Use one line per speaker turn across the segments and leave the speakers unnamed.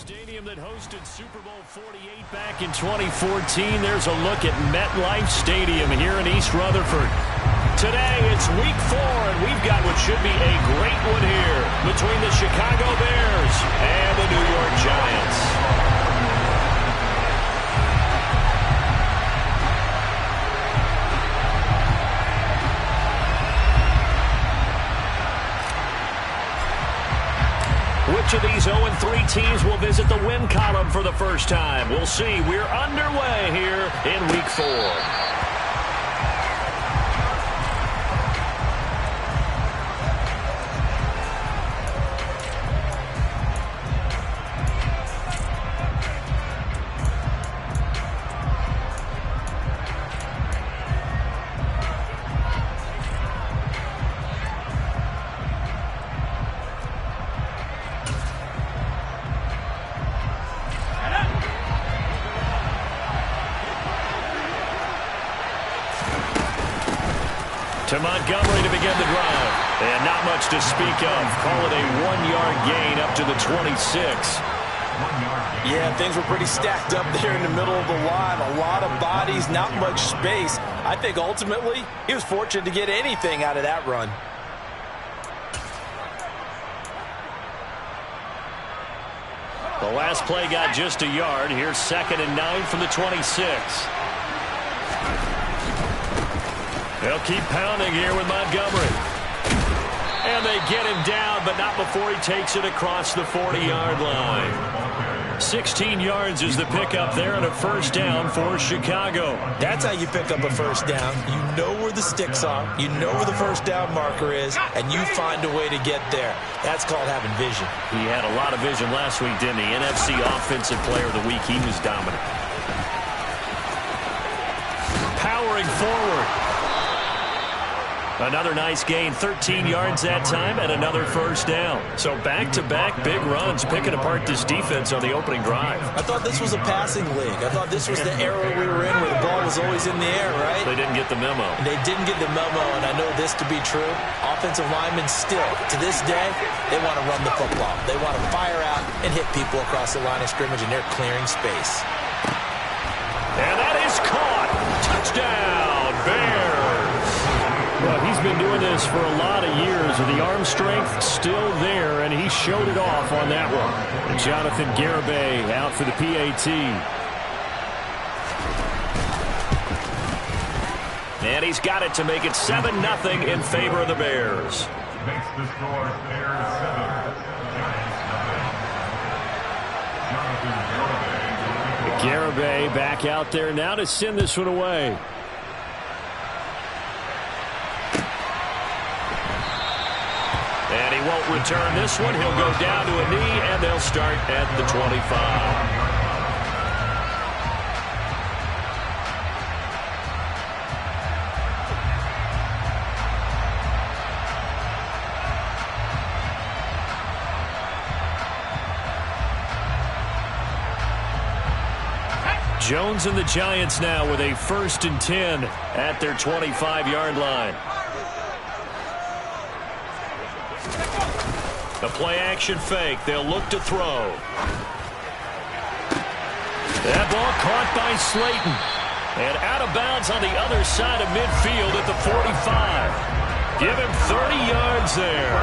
stadium that hosted Super Bowl 48 back in 2014. There's a look at MetLife Stadium here in East Rutherford. Today, it's week 4, and we've got what should be a great one here between the Chicago Bears and the New York Giants. Which of these 0-3 teams will visit the win column for the first time? We'll see. We're underway here in week 4. To Montgomery to begin the drive. And not much to speak of. Call it a 1-yard gain up to the 26.
Yeah, things were pretty stacked up there in the middle of the line. A lot of bodies, not much space. I think ultimately he was fortunate to get anything out of that run.
The last play got just a yard. Here's 2nd and 9 from the 26. They'll keep pounding here with Montgomery. And they get him down, but not before he takes it across the 40-yard line. 16 yards is the pickup there and a first down for Chicago.
That's how you pick up a first down. You know where the sticks are. You know where the first down marker is, and you find a way to get there. That's called having vision.
He had a lot of vision last week, didn't he? NFC Offensive Player of the Week. He was dominant. Powering forward. Another nice gain, 13 yards that time, and another first down. So back-to-back big runs, picking apart this defense on the opening drive.
I thought this was a passing league. I thought this was the era we were in where the ball was always in the air, right?
They didn't get the memo.
They didn't get the memo, and I know this to be true. Offensive linemen still, to this day, they want to run the football. They want to fire out and hit people across the line of scrimmage, and they're clearing space.
And that is caught. Touchdown, Bears. Well, he's been doing this for a lot of years, and the arm strength still there, and he showed it off on that one. And Jonathan Garibay out for the PAT. And he's got it to make it 7-0 in favor of the Bears.
Makes the score Bears 7.
Garibay back out there now to send this one away. And he won't return this one. He'll go down to a knee, and they'll start at the 25. Jones and the Giants now with a 1st and 10 at their 25-yard line. The play-action fake. They'll look to throw. That ball caught by Slayton. And out of bounds on the other side of midfield at the 45. Give him 30 yards there.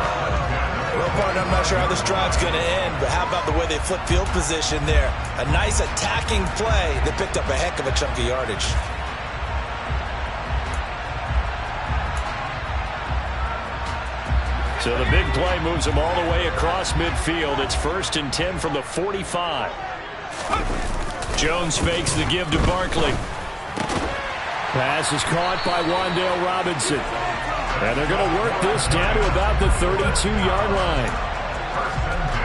Well, partner, I'm not sure how this drive's going to end, but how about the way they flip field position there? A nice attacking play that picked up a heck of a chunk of yardage.
So the big play moves them all the way across midfield. It's 1st and 10 from the 45. Jones fakes the give to Barkley. Pass is caught by Wan'Dale Robinson. And they're going to work this down to about the 32-yard line.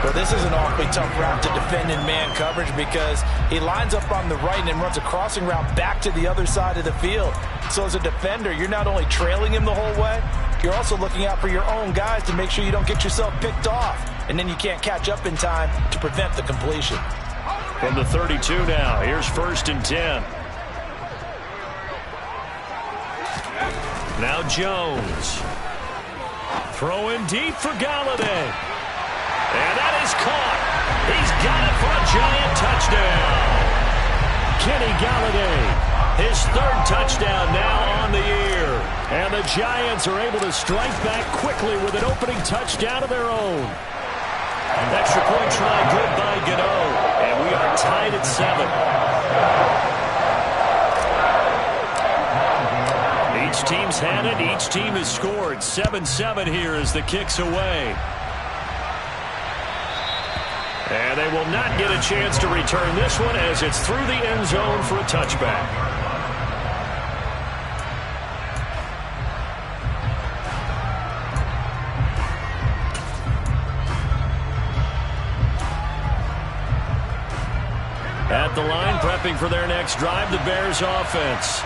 Well, this is an awfully tough route to defend in man coverage because he lines up on the right and then runs a crossing route back to the other side of the field. So as a defender, you're not only trailing him the whole way, you're also looking out for your own guys to make sure you don't get yourself picked off. And then you can't catch up in time to prevent the completion.
From the 32 now, here's 1st and 10. Now Jones. Throwing deep for Galladay. And that is caught. He's got it for a touchdown. Kenny Galladay, his third touchdown now on the year. And the Giants are able to strike back quickly with an opening touchdown of their own. Extra point try good by Gano. And we are tied at 7. Each team's had it. Each team has scored. 7-7 here as the kick's away. And they will not get a chance to return this one as it's through the end zone for a touchback. At the line, prepping for their next drive, the Bears offense.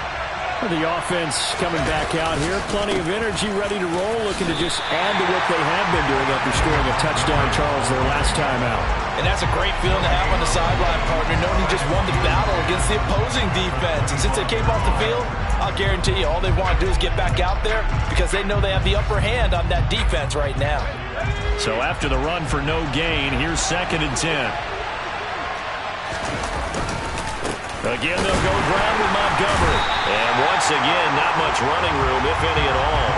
The offense coming back out here. Plenty of energy, ready to roll, looking to just add to what they have been doing after scoring a touchdown, Charles, their last time out.
And that's a great feeling to have on the sideline, partner, knowing you just won the battle against the opposing defense. And since they came off the field, I'll guarantee you all they want to do is get back out there because they know they have the upper hand on that defense right now.
So after the run for no gain, here's 2nd and 10. Again, they'll go ground with Montgomery. And once again, not much running room, if any at all.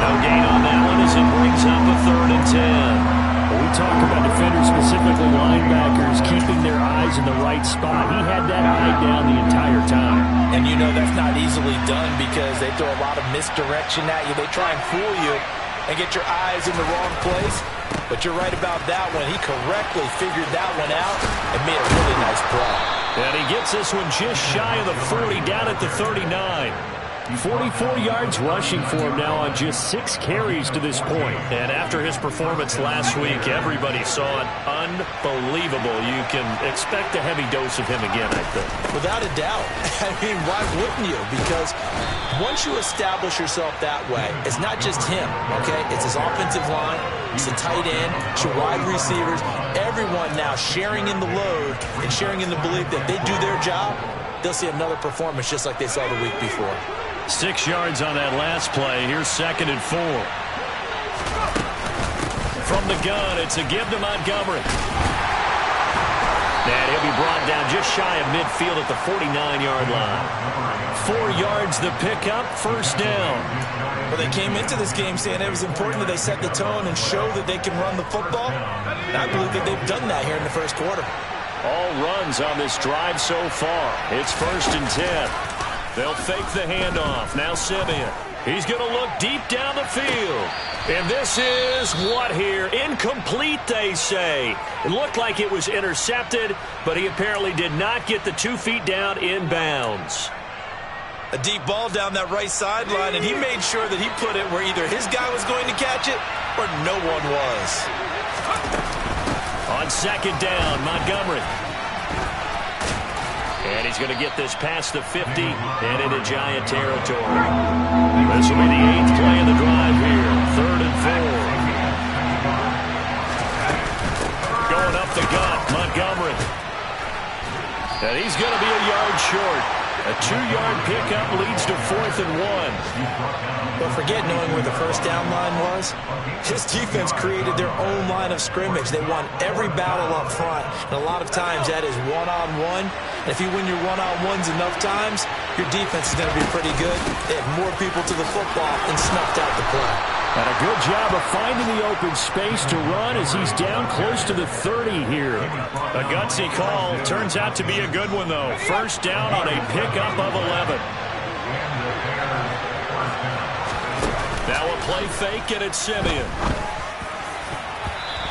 No gain on that one as it brings up a 3rd and 10.
When
we talk about defenders, specifically linebackers, keeping their eyes in the right spot. He had that eye down the entire time.
And you know that's not easily done because they throw a lot of misdirection at you. They try and fool you and get your eyes in the wrong place. But you're right about that one. He correctly figured that one out and made a really nice play.
And he gets this one just shy of the 40, down at the 39. 44 yards rushing for him now on just 6 carries to this point. And after his performance last week, everybody saw it. Unbelievable. You can expect a heavy dose of him again, I think.
Without a doubt. I mean, why wouldn't you? Because once you establish yourself that way, it's not just him, okay? It's his offensive line, it's the tight end, it's your wide receivers, everyone now sharing in the load and sharing in the belief that they do their job, they'll see another performance just like they saw the week before.
6 yards on that last play. Here's 2nd and 4. From the gun, it's a give to Montgomery. And he'll be brought down just shy of midfield at the 49-yard line. 4 yards the pickup, 1st down.
Well, they came into this game saying it was important that they set the tone and show that they can run the football. And I believe that they've done that here in the first quarter.
All runs on this drive so far. It's 1st and 10. They'll fake the handoff. Now Simeon. He's going to look deep down the field. And this is what here? Incomplete, they say. It looked like it was intercepted, but he apparently did not get the 2 feet down in bounds.
A deep ball down that right sideline, and he made sure that he put it where either his guy was going to catch it or no one was.
On 2nd down, Montgomery. And he's going to get this past the 50 and into Giant territory. This will be the 8th play of the drive here. 3rd and 4. Going up the gut, Montgomery. And he's going to be a yard short. A 2-yard pickup leads to 4th and 1.
Don't forget knowing where the 1st down line was. This defense created their own line of scrimmage. They won every battle up front. And a lot of times that is one-on-one. And if you win your one-on-ones enough times, your defense is going to be pretty good. They have more people to the football and snuffed out the play.
And a good job of finding the open space to run as he's down close to the 30 here. A gutsy call. Turns out to be a good one, though. 1st down on a pickup of 11. Now a play fake, and it's Simeon.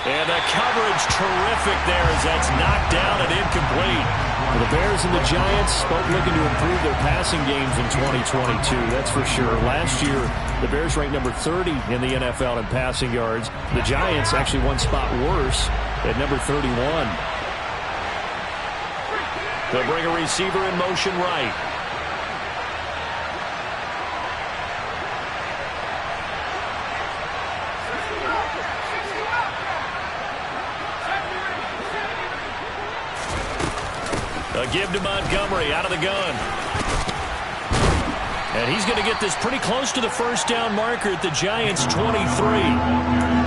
And the coverage terrific there as that's knocked down and incomplete. Well, the Bears and the Giants both looking to improve their passing games in 2022, that's for sure. Last year, the Bears ranked number 30 in the NFL in passing yards. The Giants actually one spot worse at number 31. They'll bring a receiver in motion right. A give to Montgomery out of the gun. And he's going to get this pretty close to the 1st down marker at the Giants' 23.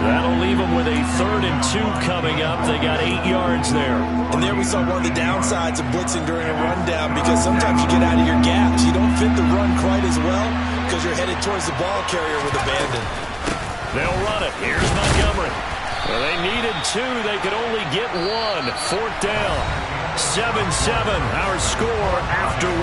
That'll leave them with a 3rd and 2 coming up. They got 8 yards there.
And there we saw one of the downsides of blitzing during a rundown, because sometimes you get out of your gaps. You don't fit the run quite as well because you're headed towards the ball carrier with abandon.
They'll run it. Here's Montgomery. Well, they needed 2. They could only get 1. 4th down. 7-7, our score after 1.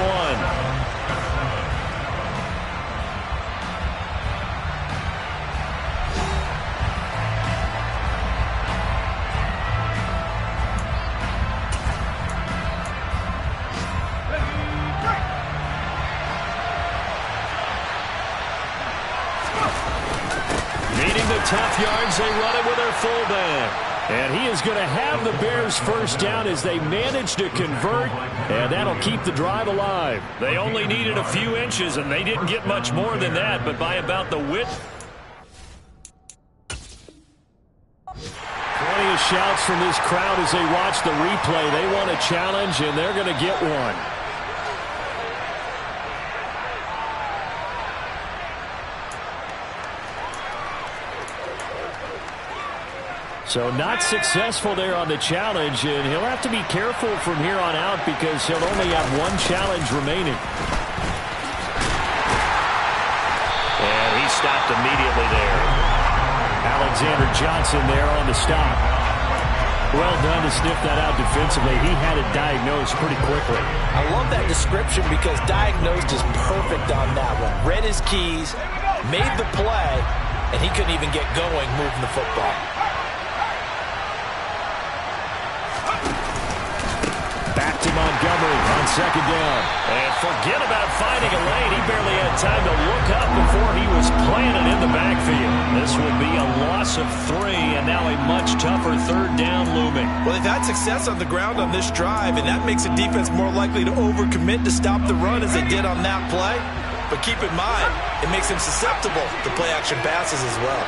Tough yards, they run it with their fullback. And he is going to have the Bears first down as they manage to convert, and that'll keep the drive alive. They only needed a few inches, and they didn't get much more than that, but by about the width. Plenty of shouts from this crowd as they watch the replay. They want a challenge, and they're going to get one. So not successful there on the challenge, and he'll have to be careful from here on out because he'll only have 1 challenge remaining. And he stopped immediately there. Alexander Johnson there on the stop. Well done to sniff that out defensively. He had it diagnosed pretty quickly.
I love that description because diagnosed is perfect on that one. Read his keys, made the play, and he couldn't even get going moving the football.
Back to Montgomery on 2nd down. And forget about finding a lane. He barely had time to look up before he was planted in the backfield. This will be a loss of 3, and now a much tougher 3rd down looming.
Well, they've had success on the ground on this drive, and that makes a defense more likely to overcommit to stop the run as they did on that play. But keep in mind, it makes them susceptible to play-action passes as well.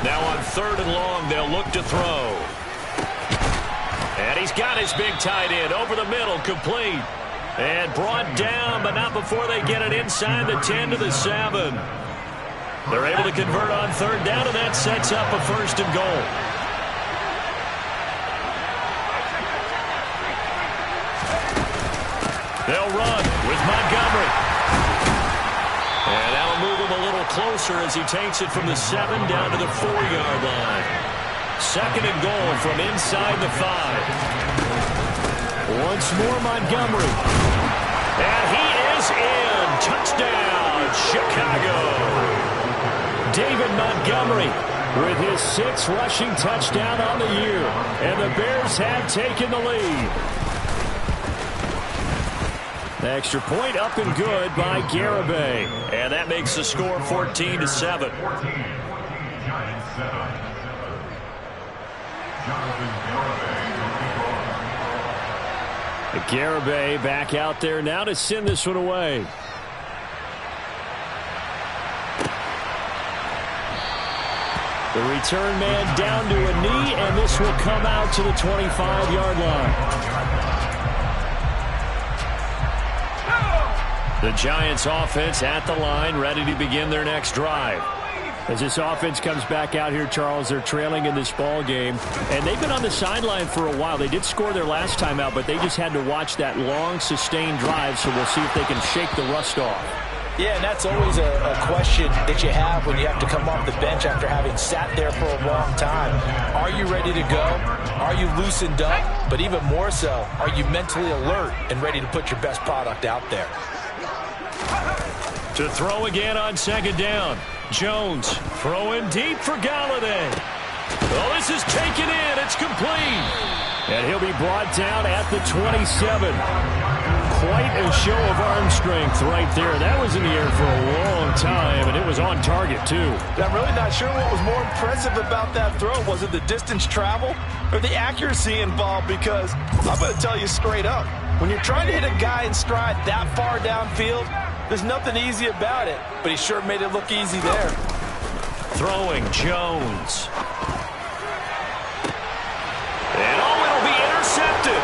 Now on 3rd and long, they'll look to throw. And he's got his big tight end over the middle, complete. And brought down, but not before they get it inside the 10 to the 7. They're able to convert on 3rd down, and that sets up a 1st and goal. They'll run with Montgomery. And that'll move him a little closer as he takes it from the 7 down to the 4-yard line. 2nd and goal from inside the 5. Once more Montgomery. And he is in. Touchdown, Chicago. David Montgomery with his 6th rushing touchdown on the year. And the Bears have taken the lead. The extra point up and good by Garibay. And that makes the score 14-7. Garibay back out there now to send this one away. The return man down to a knee, and this will come out to the 25-yard line. The Giants offense at the line, ready to begin their next drive. As this offense comes back out here, Charles, they're trailing in this ball game, and they've been on the sideline for a while. They did score their last time out, but they just had to watch that long, sustained drive, so we'll see if they can shake the rust off.
Yeah, and that's always a question that you have when you have to come off the bench after having sat there for a long time. Are you ready to go? Are you loosened up? But even more so, are you mentally alert and ready to put your best product out there?
To throw again on 2nd down. Jones throwing deep for Galladay. Oh, this is taken in. It's complete. And he'll be brought down at the 27. Quite a show of arm strength right there. That was in the air for a long time, and it was on target, too.
I'm really not sure what was more impressive about that throw. Was it the distance travel or the accuracy involved? Because I'm going to tell you straight up, when you're trying to hit a guy in stride that far downfield, there's nothing easy about it, but he sure made it look easy there.
Throwing Jones. And oh, it'll be intercepted.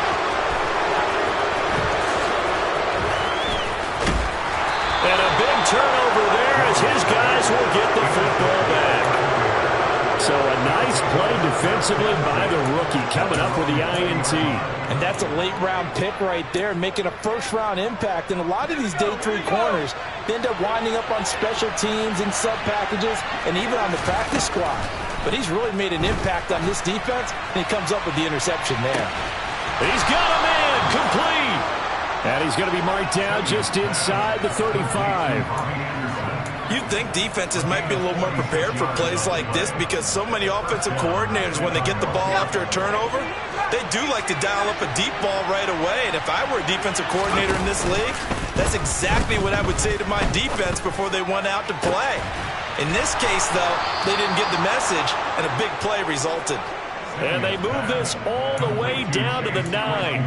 And a big turnover there as his guys will get the football back. So a nice play defensively by the rookie coming up with the INT.
And that's a late-round pick right there, making a first-round impact. And a lot of these day 3 corners, they end up winding up on special teams and sub-packages and even on the practice squad. But he's really made an impact on this defense, and he comes up with the interception there.
He's got him in, complete. And he's going to be marked down just inside the 35.
You'd think defenses might be a little more prepared for plays like this because so many offensive coordinators, when they get the ball after a turnover, they do like to dial up a deep ball right away. And if I were a defensive coordinator in this league, that's exactly what I would say to my defense before they went out to play. In this case, though, they didn't get the message, and a big play resulted.
And they move this all the way down to the 9.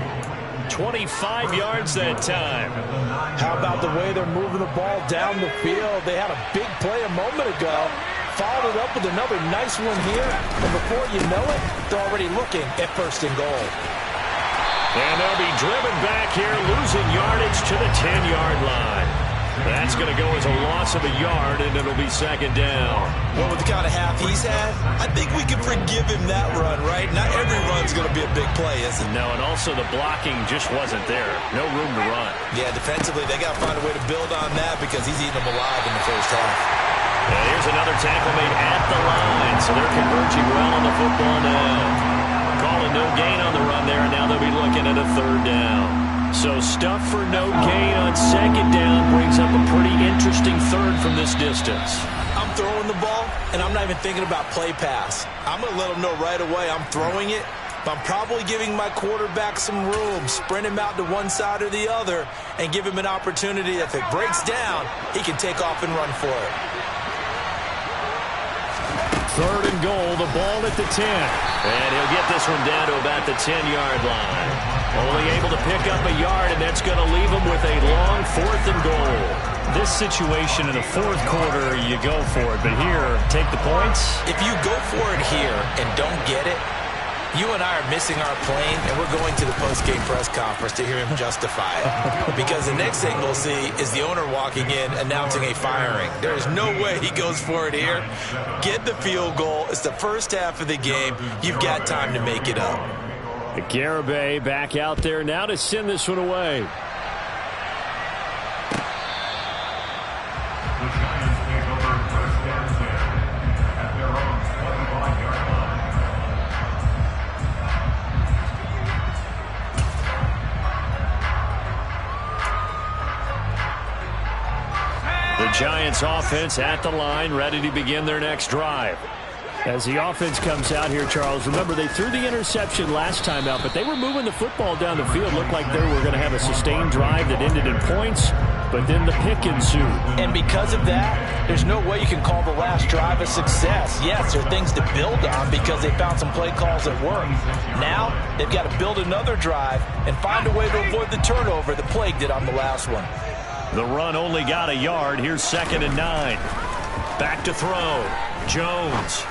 25 yards that time.
How about the way they're moving the ball down the field? They had a big play a moment ago, followed it up with another nice one here, and before you know it, they're already looking at 1st and goal.
And they'll be driven back here, losing yardage to the 10-yard line. That's going to go as a loss of a yard, and it'll be 2nd down.
Well, with the kind of half he's had, I think we can forgive him that run, right? Not every run's going to be a big play, is it?
No, and also the blocking just wasn't there. No room to run.
Yeah, defensively, they got to find a way to build on that because he's eating them alive in the first half.
And here's another tackle made at the line, so they're converging well on the football now. Calling no gain on the run there, and now they'll be looking at a 3rd down. So stuff for no gain on 2nd down brings up a pretty interesting 3rd from this distance.
I'm throwing the ball, and I'm not even thinking about play pass. I'm going to let them know right away I'm throwing it, but I'm probably giving my quarterback some room, sprint him out to one side or the other, and give him an opportunity. If it breaks down, he can take off and run for it.
3rd and goal, the ball at the 10. And he'll get this one down to about the 10-yard line. Only able to pick up a yard, and that's going to leave him with a long 4th and goal. This situation in the 4th quarter, you go for it. But here, take the points.
If you go for it here and don't get it, you and I are missing our plane, and we're going to the post-game press conference to hear him justify it. Because the next thing we'll see is the owner walking in announcing a firing. There is no way he goes for it here. Get the field goal. It's the first half of the game. You've got time to make it up.
Garibay back out there now to send this one away.
The Giants take over 1st and 10 at their own 25-yard line.
The Giants offense at the line, ready to begin their next drive. As the offense comes out here, Charles, remember they threw the interception last time out, but they were moving the football down the field. Looked like they were going to have a sustained drive that ended in points, but then the pick ensued.
And because of that, there's no way you can call the last drive a success. Yes, there are things to build on because they found some play calls that work. Now, they've got to build another drive and find a way to avoid the turnover that plagued it on the last one.
The run only got a yard. Here's 2nd and 9. Back to throw. Jones.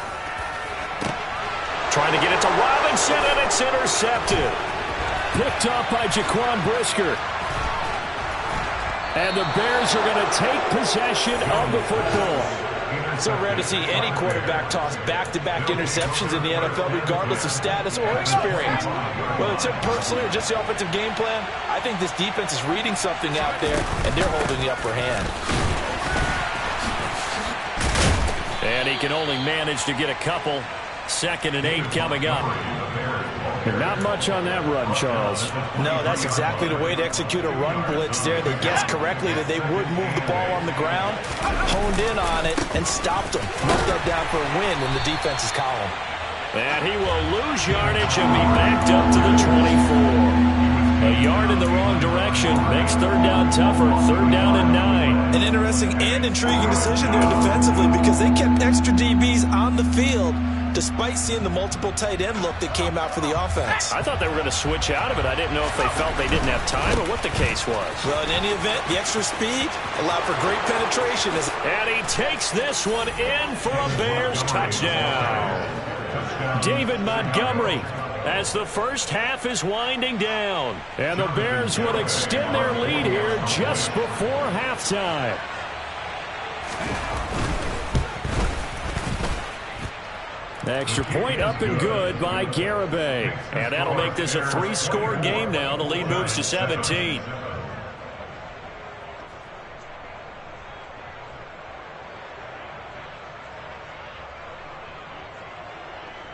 Trying to get it to Robinson, and it's intercepted. Picked off by Jaquan Brisker. And the Bears are going to take possession of the football.
So rare to see any quarterback toss back-to-back interceptions in the NFL, regardless of status or experience. Whether it's him personally or just the offensive game plan, I think this defense is reading something out there, and they're holding the upper hand.
And he can only manage to get a couple. 2nd and 8 coming up. And not much on that run, Charles.
No, that's exactly the way to execute a run blitz there. They guessed correctly that they would move the ball on the ground, honed in on it, and stopped them. Knocked that down for a win in the defense's column.
And he will lose yardage and be backed up to the 24. A yard in the wrong direction makes 3rd down tougher. 3rd down and 9.
An interesting and intriguing decision there defensively because they kept extra DBs on the field despite seeing the multiple tight end look that came out for the offense.
I thought they were going to switch out of it. I didn't know if they felt they didn't have time or what the case was.
Well, in any event, the extra speed allowed for great penetration.
And he takes this one in for a Bears touchdown. David Montgomery as the first half is winding down. And the Bears will extend their lead here just before halftime. Extra point up and good by Garibay. And that'll make this a 3-score game now. The lead moves to 17.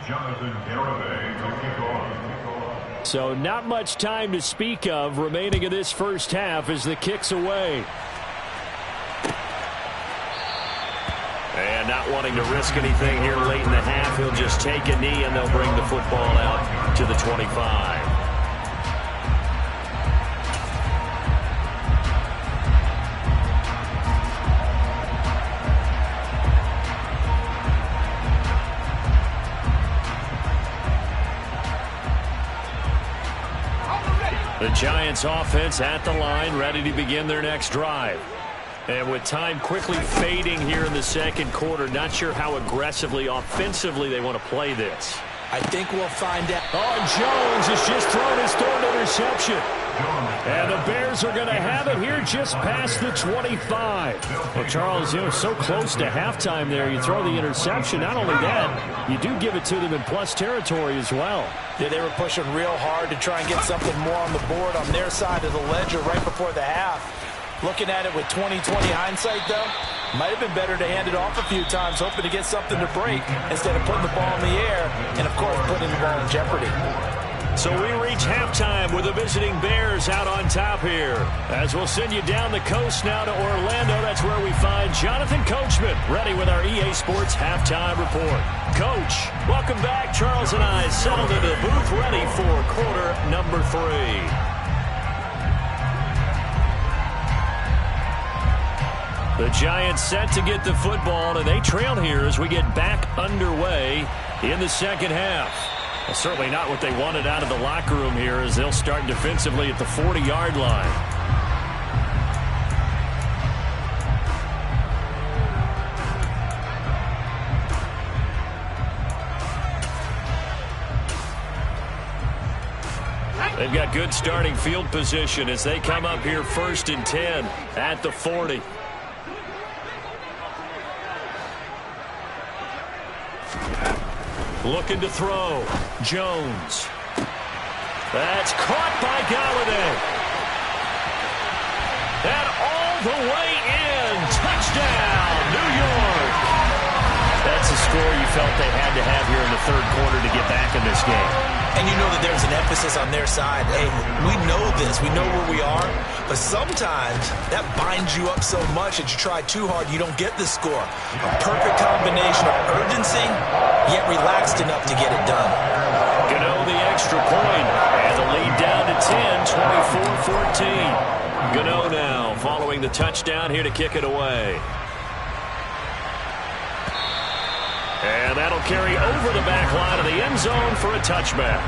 Jonathan Garibay to kick off.
So not much time to speak of remaining in this first half as the kick's away. And not wanting to risk anything here late in the half, he'll just take a knee and they'll bring the football out to the 25. The Giants offense at the line, ready to begin their next drive. And with time quickly fading here in the second quarter, not sure how aggressively, offensively they want to play this.
I think we'll find out.
Oh, Jones has just thrown his third interception. And the Bears are going to have it here just past the 25. Well, Charles, so close to halftime there. You throw the interception. Not only that, you do give it to them in plus territory as well.
Yeah, they were pushing real hard to try and get something more on the board on their side of the ledger right before the half. Looking at it with 20/20 hindsight, though, might have been better to hand it off a few times, hoping to get something to break instead of putting the ball in the air and, of course, putting the ball in jeopardy.
So we reach halftime with the visiting Bears out on top here. As we'll send you down the coast now to Orlando, that's where we find Jonathan Coachman, ready with our EA Sports Halftime Report. Coach, welcome back. Charles and I settled into the booth, ready for quarter number 3. The Giants set to get the football, and they trail here as we get back underway in the second half. Well, certainly not what they wanted out of the locker room here as they'll start defensively at the 40-yard line. They've got good starting field position as they come up here 1st and 10 at the 40. Looking to throw. Jones. That's caught by Galladay. And all the way in. Touchdown, New York. That's a score you felt they had to have here in the third quarter to get back in this game.
And you know that there's an emphasis on their side. Hey, we know this. We know where we are. But sometimes that binds you up so much that you try too hard, you don't get the score. A perfect combination of urgency, yet relaxed enough to get it done.
Gano the extra point. And the lead down to 10, 24-14. Gano now following the touchdown here to kick it away. And that'll carry over the back line of the end zone for a touchback.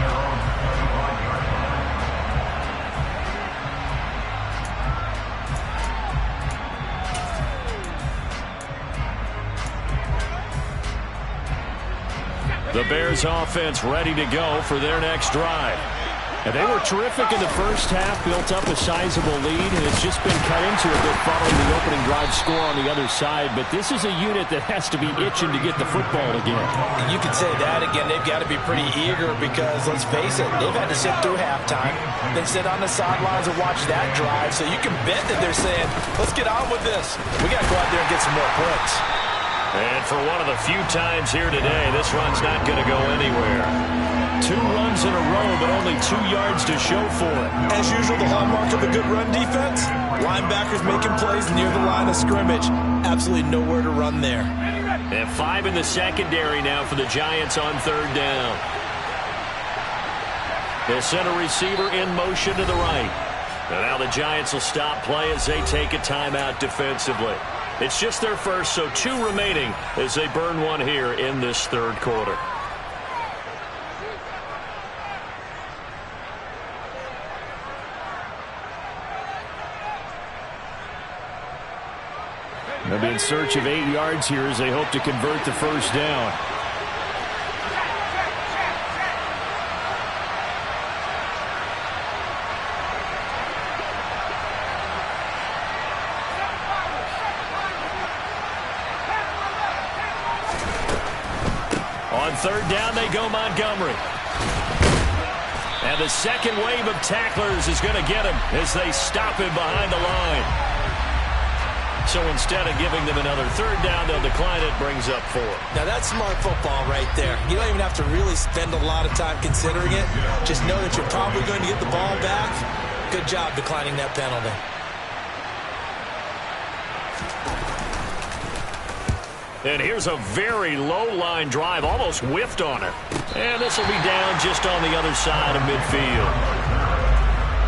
The Bears offense ready to go for their next drive. And they were terrific in the first half, built up a sizable lead, and it's just been cut into a bit following the opening drive score on the other side. But this is a unit that has to be itching to get the football again.
You could say that again. They've got to be pretty eager because, let's face it, they've had to sit through halftime, then sit on the sidelines and watch that drive. So you can bet that they're saying, let's get on with this. We got to go out there and get some more points.
And for one of the few times here today, this run's not going to go anywhere. 2 runs in a row, but only 2 yards to show for it.
As usual, the hallmark of a good run defense, linebackers making plays near the line of scrimmage. Absolutely nowhere to run there.
And 5 in the secondary now for the Giants on 3rd down. They'll send a receiver in motion to the right. And now the Giants will stop play as they take a timeout defensively. It's just their first, so 2 remaining as they burn one here in this third quarter. They'll be in search of 8 yards here as they hope to convert the first down. On third down, they go Montgomery. And the second wave of tacklers is going to get him as they stop him behind the line. So instead of giving them another third down, they'll decline it, brings up 4.
Now that's smart football right there. You don't even have to really spend a lot of time considering it. Just know that you're probably going to get the ball back. Good job declining that penalty.
And here's a very low-line drive, almost whiffed on it. And this will be down just on the other side of midfield.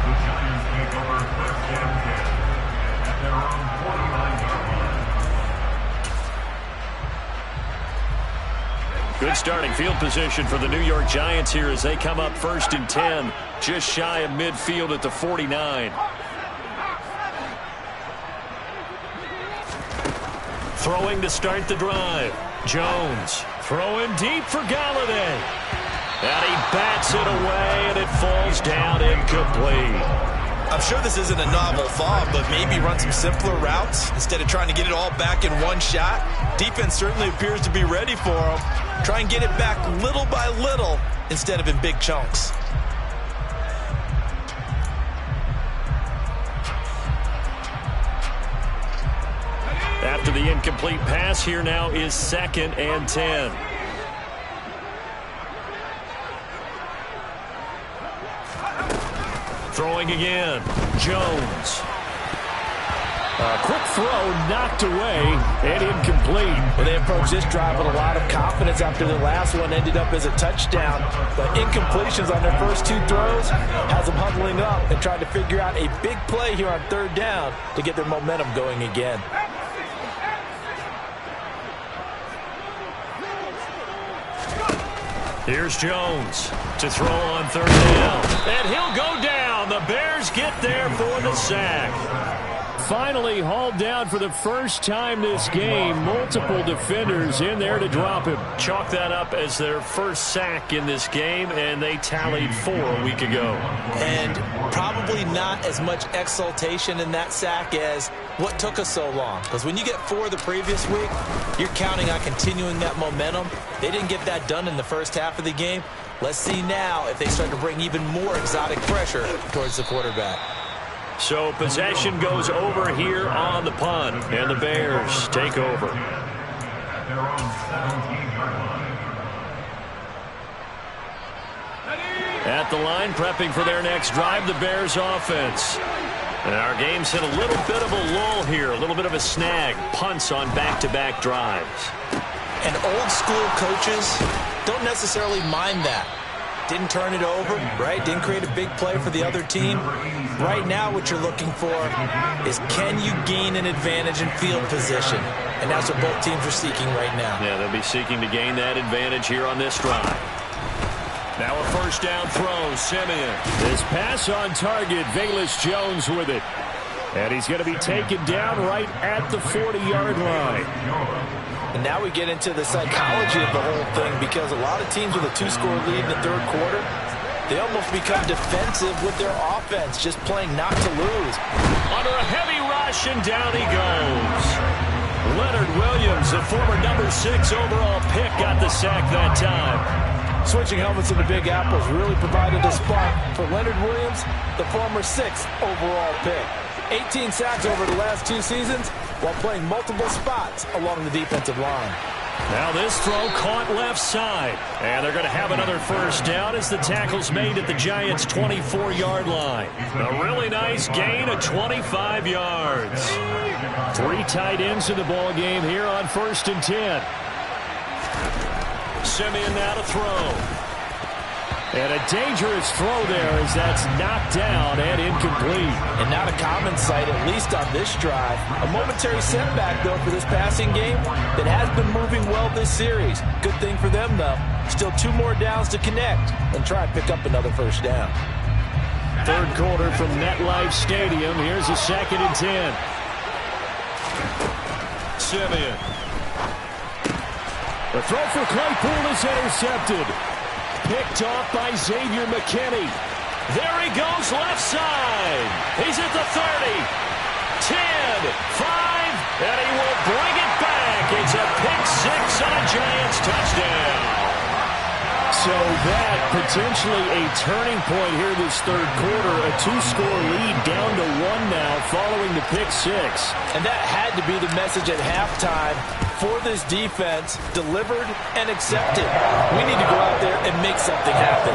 The Giants take over first and 10 at their own 49-yard line.
Good starting field position for the New York Giants here as they come up first and 10, just shy of midfield at the 49. Throwing to start the drive. Jones throwing deep for Galladay. And he bats it away, and it falls down incomplete.
I'm sure this isn't a novel thought, but maybe run some simpler routes instead of trying to get it all back in one shot. Defense certainly appears to be ready for him. Try and get it back little by little instead of in big chunks.
After the incomplete pass, here now is 2nd and 10. Throwing again. Jones. A quick throw knocked away and incomplete.
Well, they approached this drive with a lot of confidence after the last one ended up as a touchdown. But incompletions on their first 2 throws has them huddling up and trying to figure out a big play here on third down to get their momentum going again.
Here's Jones to throw on third down. And he'll go down. The Bears get there for the sack. Finally hauled down for the first time this game. Multiple defenders in there to drop him. Chalk that up as their first sack in this game, and they tallied 4 a week ago.
And probably not as much exultation in that sack as what took us so long. Because when you get 4 the previous week, you're counting on continuing that momentum. They didn't get that done in the first half of the game. Let's see now if they start to bring even more exotic pressure towards the quarterback.
So possession goes over here on the punt, and the Bears take over.
At their own 17-yard line.
At the line, prepping for their next drive, the Bears offense. And our game's hit a little bit of a lull here, a little bit of a snag. Punts on back-to-back drives.
And old school coaches don't necessarily mind that. Didn't turn it over, right? Didn't create a big play for the other team. Right now what you're looking for is can you gain an advantage in field position? And that's what both teams are seeking right now.
Yeah, they'll be seeking to gain that advantage here on this drive. Now a first down throw, Simeon. This pass on target, Velus Jones with it. And he's going to be taken down right at the 40-yard line.
And now we get into the psychology of the whole thing because a lot of teams with a 2-score lead in the third quarter, they almost become defensive with their offense, just playing not to lose.
Under a heavy rush, and down he goes. Leonard Williams, the former number 6 overall pick, got the sack that time.
Switching helmets in the Big Apples really provided a spark for Leonard Williams, the former 6th overall pick. 18 sacks over the last 2 seasons while playing multiple spots along the defensive line.
Now this throw caught left side. And they're going to have another first down as the tackle's made at the Giants' 24-yard line. A really nice gain of 25 yards. 3 tight ends in the ball game here on 1st and 10. Simeon now to throw. And a dangerous throw there as that's knocked down and incomplete.
And not a common sight, at least on this drive. A momentary setback, though, for this passing game that has been moving well this series. Good thing for them, though. Still 2 more downs to connect and try and pick up another first down.
Third quarter from MetLife Stadium. Here's a 2nd and 10. Simeon. The throw for Claypool is intercepted. Picked off by Xavier McKinney. There he goes left side. He's at the 30, 10, 5, and he will bring it back. It's a pick 6 on a Giants touchdown. So that potentially a turning point here this third quarter. A 2-score lead down to 1 now following the pick six.
And that had to be the message at halftime for this defense, delivered and accepted. We need to go out there and make something happen.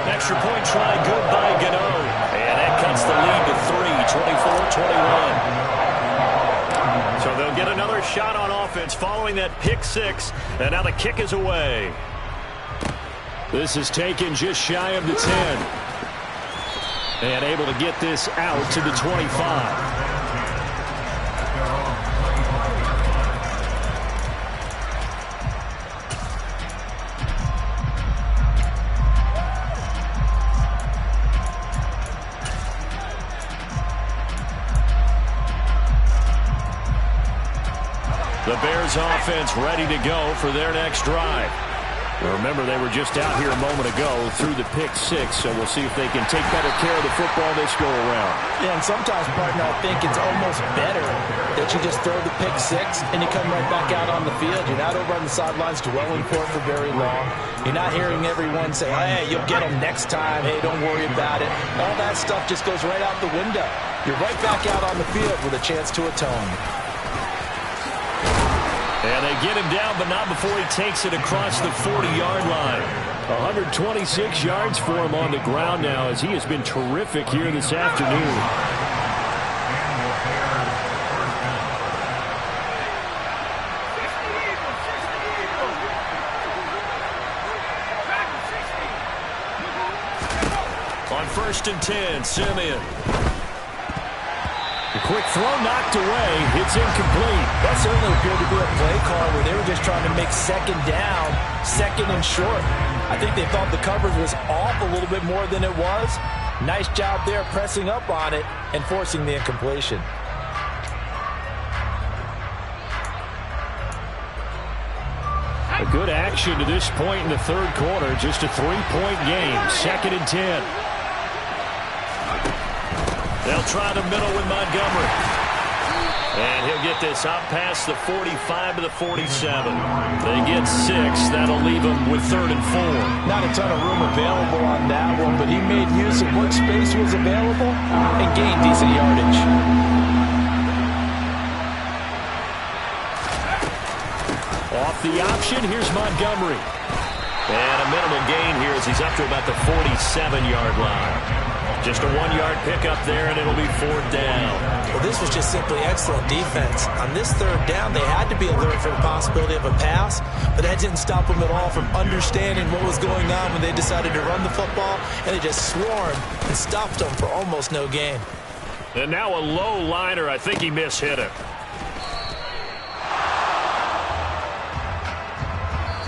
Extra point try good by Gano. And that cuts the lead to 3, 24-21. So they'll get another shot on offense following that pick six. And now the kick is away. This is taken just shy of the 10. And able to get this out to the 25. The Bears offense ready to go for their next drive. Well, remember, they were just out here a moment ago through the pick six, so we'll see if they can take better care of the football this go around.
Yeah, and sometimes, partner, I think it's almost better that you just throw the pick six and you come right back out on the field. You're not over on the sidelines dwelling for it for very long. You're not hearing everyone say, hey, you'll get them next time. Hey, don't worry about it. All that stuff just goes right out the window. You're right back out on the field with a chance to atone.
And they get him down, but not before he takes it across the 40-yard line. 126 yards for him on the ground now, as he has been terrific here this afternoon. On 1st and 10, Simeon. The quick throw knocked away. It's incomplete.
That certainly appeared to be a play call where they were just trying to make second down, second and short. I think they thought the coverage was off a little bit more than it was. Nice job there pressing up on it and forcing the incompletion.
A good action to this point in the third quarter. Just a 3-point game. 2nd and 10. They'll try the middle with Montgomery. And he'll get this out past the 45 to the 47. They get 6. That'll leave them with 3rd and 4.
Not a ton of room available on that one, but he made use of what space was available and gained decent yardage.
Off the option, here's Montgomery. And a minimal gain here as he's up to about the 47-yard line. Just a 1-yard pickup there, and it'll be 4th down.
Well, this was just simply excellent defense. On this 3rd down, they had to be alert for the possibility of a pass, but that didn't stop them at all from understanding what was going on when they decided to run the football, and they just swarmed and stopped them for almost no gain.
And now a low liner. I think he mishit it.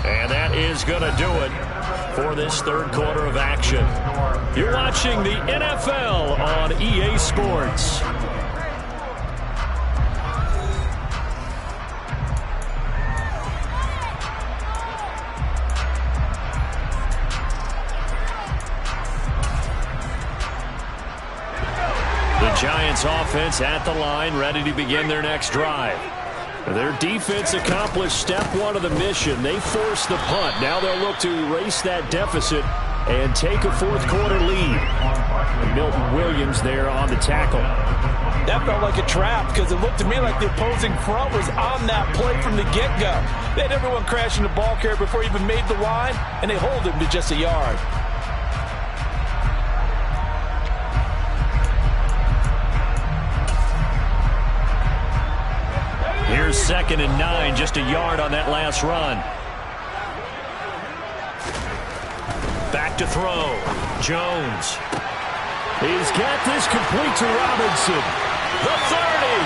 And that is going to do it for this third quarter of action. You're watching the NFL on EA Sports. The Giants offense at the line, ready to begin their next drive. Their defense accomplished step 1 of the mission. They forced the punt. Now they'll look to erase that deficit and take a fourth quarter lead. Milton Williams there on the tackle.
That felt like a trap because it looked to me like the opposing front was on that play from the get-go. They had everyone crashing the ball carrier before he even made the line, and they hold him to just a yard.
Here's 2nd and 9, just a yard on that last run. Back to throw. Jones. He's got this complete to Robinson. The 30.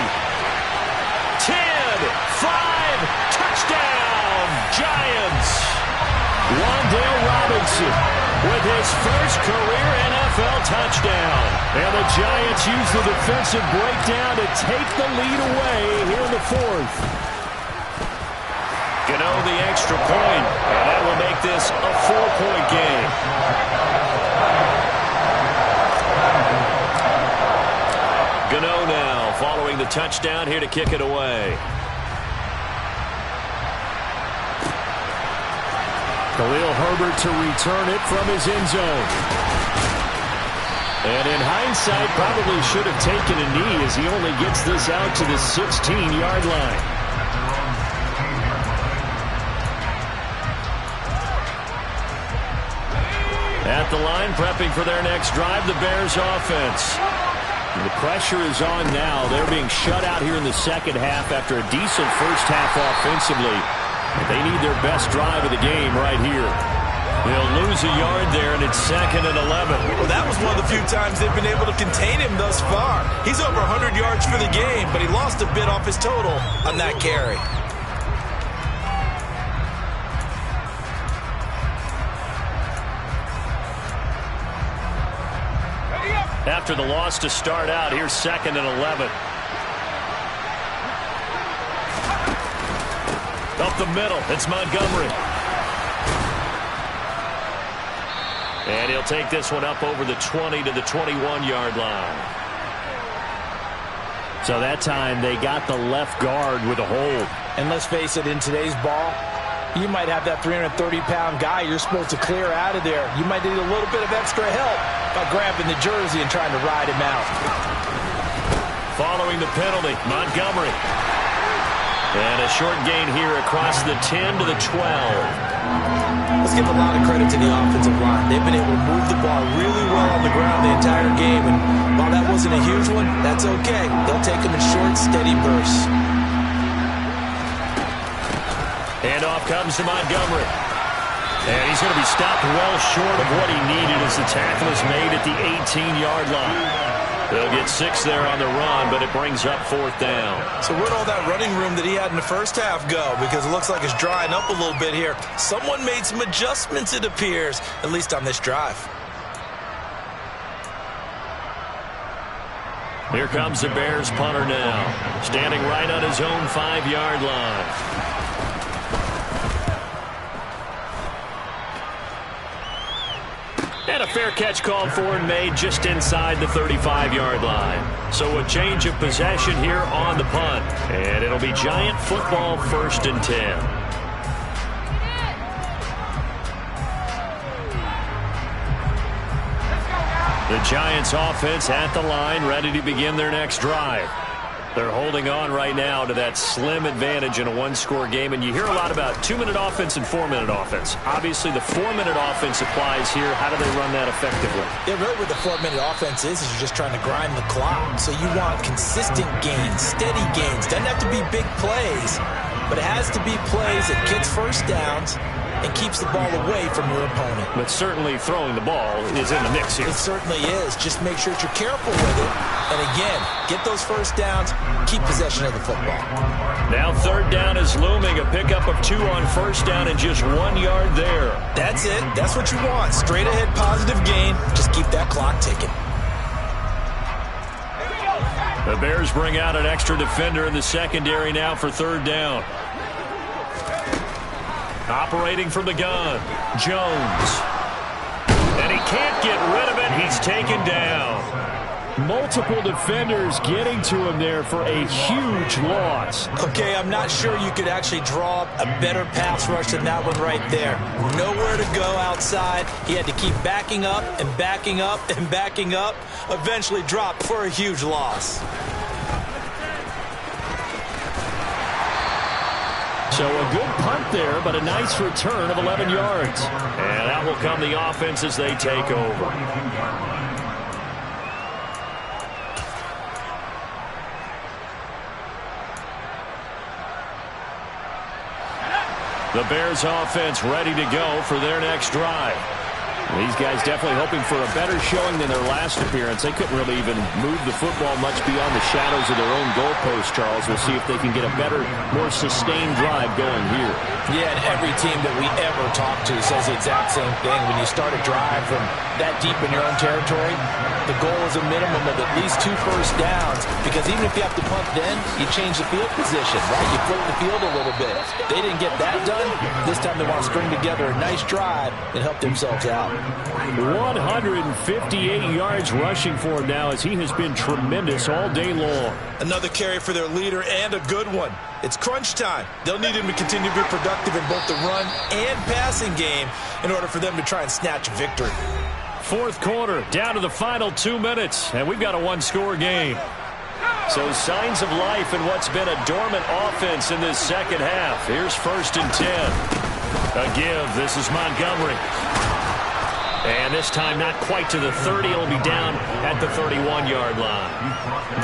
10. 5. Touchdown. Giants. Wan'Dale Robinson with his first career NFL touchdown. And the Giants use the defensive breakdown to take the lead away here in the 4th. Gano the extra point, and that will make this a 4-point game. Gano now following the touchdown here to kick it away. Khalil Herbert to return it from his end zone. And in hindsight, probably should have taken a knee as he only gets this out to the 16-yard line. At the line, prepping for their next drive, the Bears offense. The pressure is on now. They're being shut out here in the second half after a decent first half offensively. They need their best drive of the game right here. They'll lose a yard there, and it's 2nd and 11.
Well, that was one of the few times they've been able to contain him thus far. He's over 100 yards for the game, but he lost a bit off his total on that carry.
After the loss to start out, here's 2nd and 11. Up the middle, it's Montgomery. And he'll take this one up over the 20 to the 21-yard line. So that time they got the left guard with a hold.
And let's face it, in today's ball, you might have that 330-pound guy you're supposed to clear out of there. You might need a little bit of extra help by grabbing the jersey and trying to ride him out.
Following the penalty, Montgomery. And a short gain here across the 10 to the 12.
Let's give a lot of credit to the offensive line. They've been able to move the ball really well on the ground the entire game. And while that wasn't a huge one, that's okay. They'll take them in short, steady bursts.
Handoff comes to Montgomery. And he's going to be stopped well short of what he needed as the tackle is made at the 18-yard line. They'll get 6 there on the run, but it brings up 4th down.
So where'd all that running room that he had in the first half go? Because it looks like it's drying up a little bit here. Someone made some adjustments, it appears, at least on this drive.
Here comes the Bears punter now, standing right on his own 5-yard line. And a fair catch called for and made just inside the 35-yard line. So a change of possession here on the punt. And it'll be Giant football 1st and 10. The Giants offense at the line, ready to begin their next drive. They're holding on right now to that slim advantage in a one-score game. And you hear a lot about 2-minute offense and 4-minute offense. Obviously, the 4-minute offense applies here. How do they run that effectively?
Yeah, really what the 4-minute offense is you're just trying to grind the clock. So you want consistent gains, steady gains. Doesn't have to be big plays, but it has to be plays that gets first downs and keeps the ball away from your opponent.
But certainly throwing the ball is in the mix here.
It certainly is. Just make sure that you're careful with it. And again, get those first downs, keep possession of the football.
Now 3rd down is looming. A pickup of 2 on 1st down and just 1 yard there.
That's it. That's what you want. Straight ahead positive gain. Just keep that clock ticking.
The Bears bring out an extra defender in the secondary now for 3rd down. Operating from the gun, Jones. And he can't get rid of it. He's taken down. Multiple defenders getting to him there for a huge loss.
Okay, I'm not sure you could actually draw up a better pass rush than that one right there. Nowhere to go outside. He had to keep backing up and backing up and backing up. Eventually dropped for a huge loss.
So a good punt there, but a nice return of 11 yards. And that will come the offense as they take over. The Bears offense ready to go for their next drive. These guys definitely hoping for a better showing than their last appearance. They couldn't really even move the football much beyond the shadows of their own goalpost, Charles. We'll see if they can get a better, more sustained drive going here.
Yeah, and every team that we ever talk to says the exact same thing. When you start a drive from that deep in your own territory, the goal is a minimum of at least 2 first downs, because even if you have to punt then, you change the field position, right? You flip the field a little bit. They didn't get that done. This time they want to string together a nice drive and help themselves out.
158 yards rushing for him now, as he has been tremendous all day long.
Another carry for their leader, and a good one. It's crunch time. They'll need him to continue to be productive in both the run and passing game in order for them to try and snatch victory.
Fourth quarter, down to the final 2 minutes, and we've got a one-score game. So signs of life in what's been a dormant offense in this second half. Here's 1st and 10. A give. This is Montgomery. And this time not quite to the 30. It'll be down at the 31-yard line.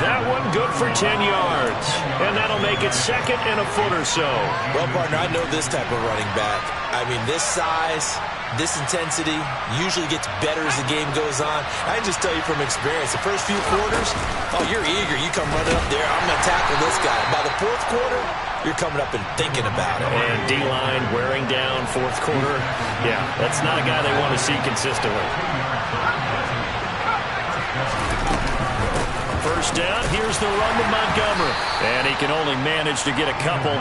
That one good for 10 yards. And that'll make it 2nd and a foot or so.
Well, partner, I know this type of running back. I mean, this size, this intensity usually gets better as the game goes on. I can just tell you from experience, the first few quarters, oh, you're eager. You come running up there, I'm going to tackle this guy. By the 4th quarter, you're coming up and thinking about it.
And D-line wearing down 4th quarter. Yeah, that's not a guy they want to see consistently. First down, here's the run with Montgomery. And he can only manage to get a couple.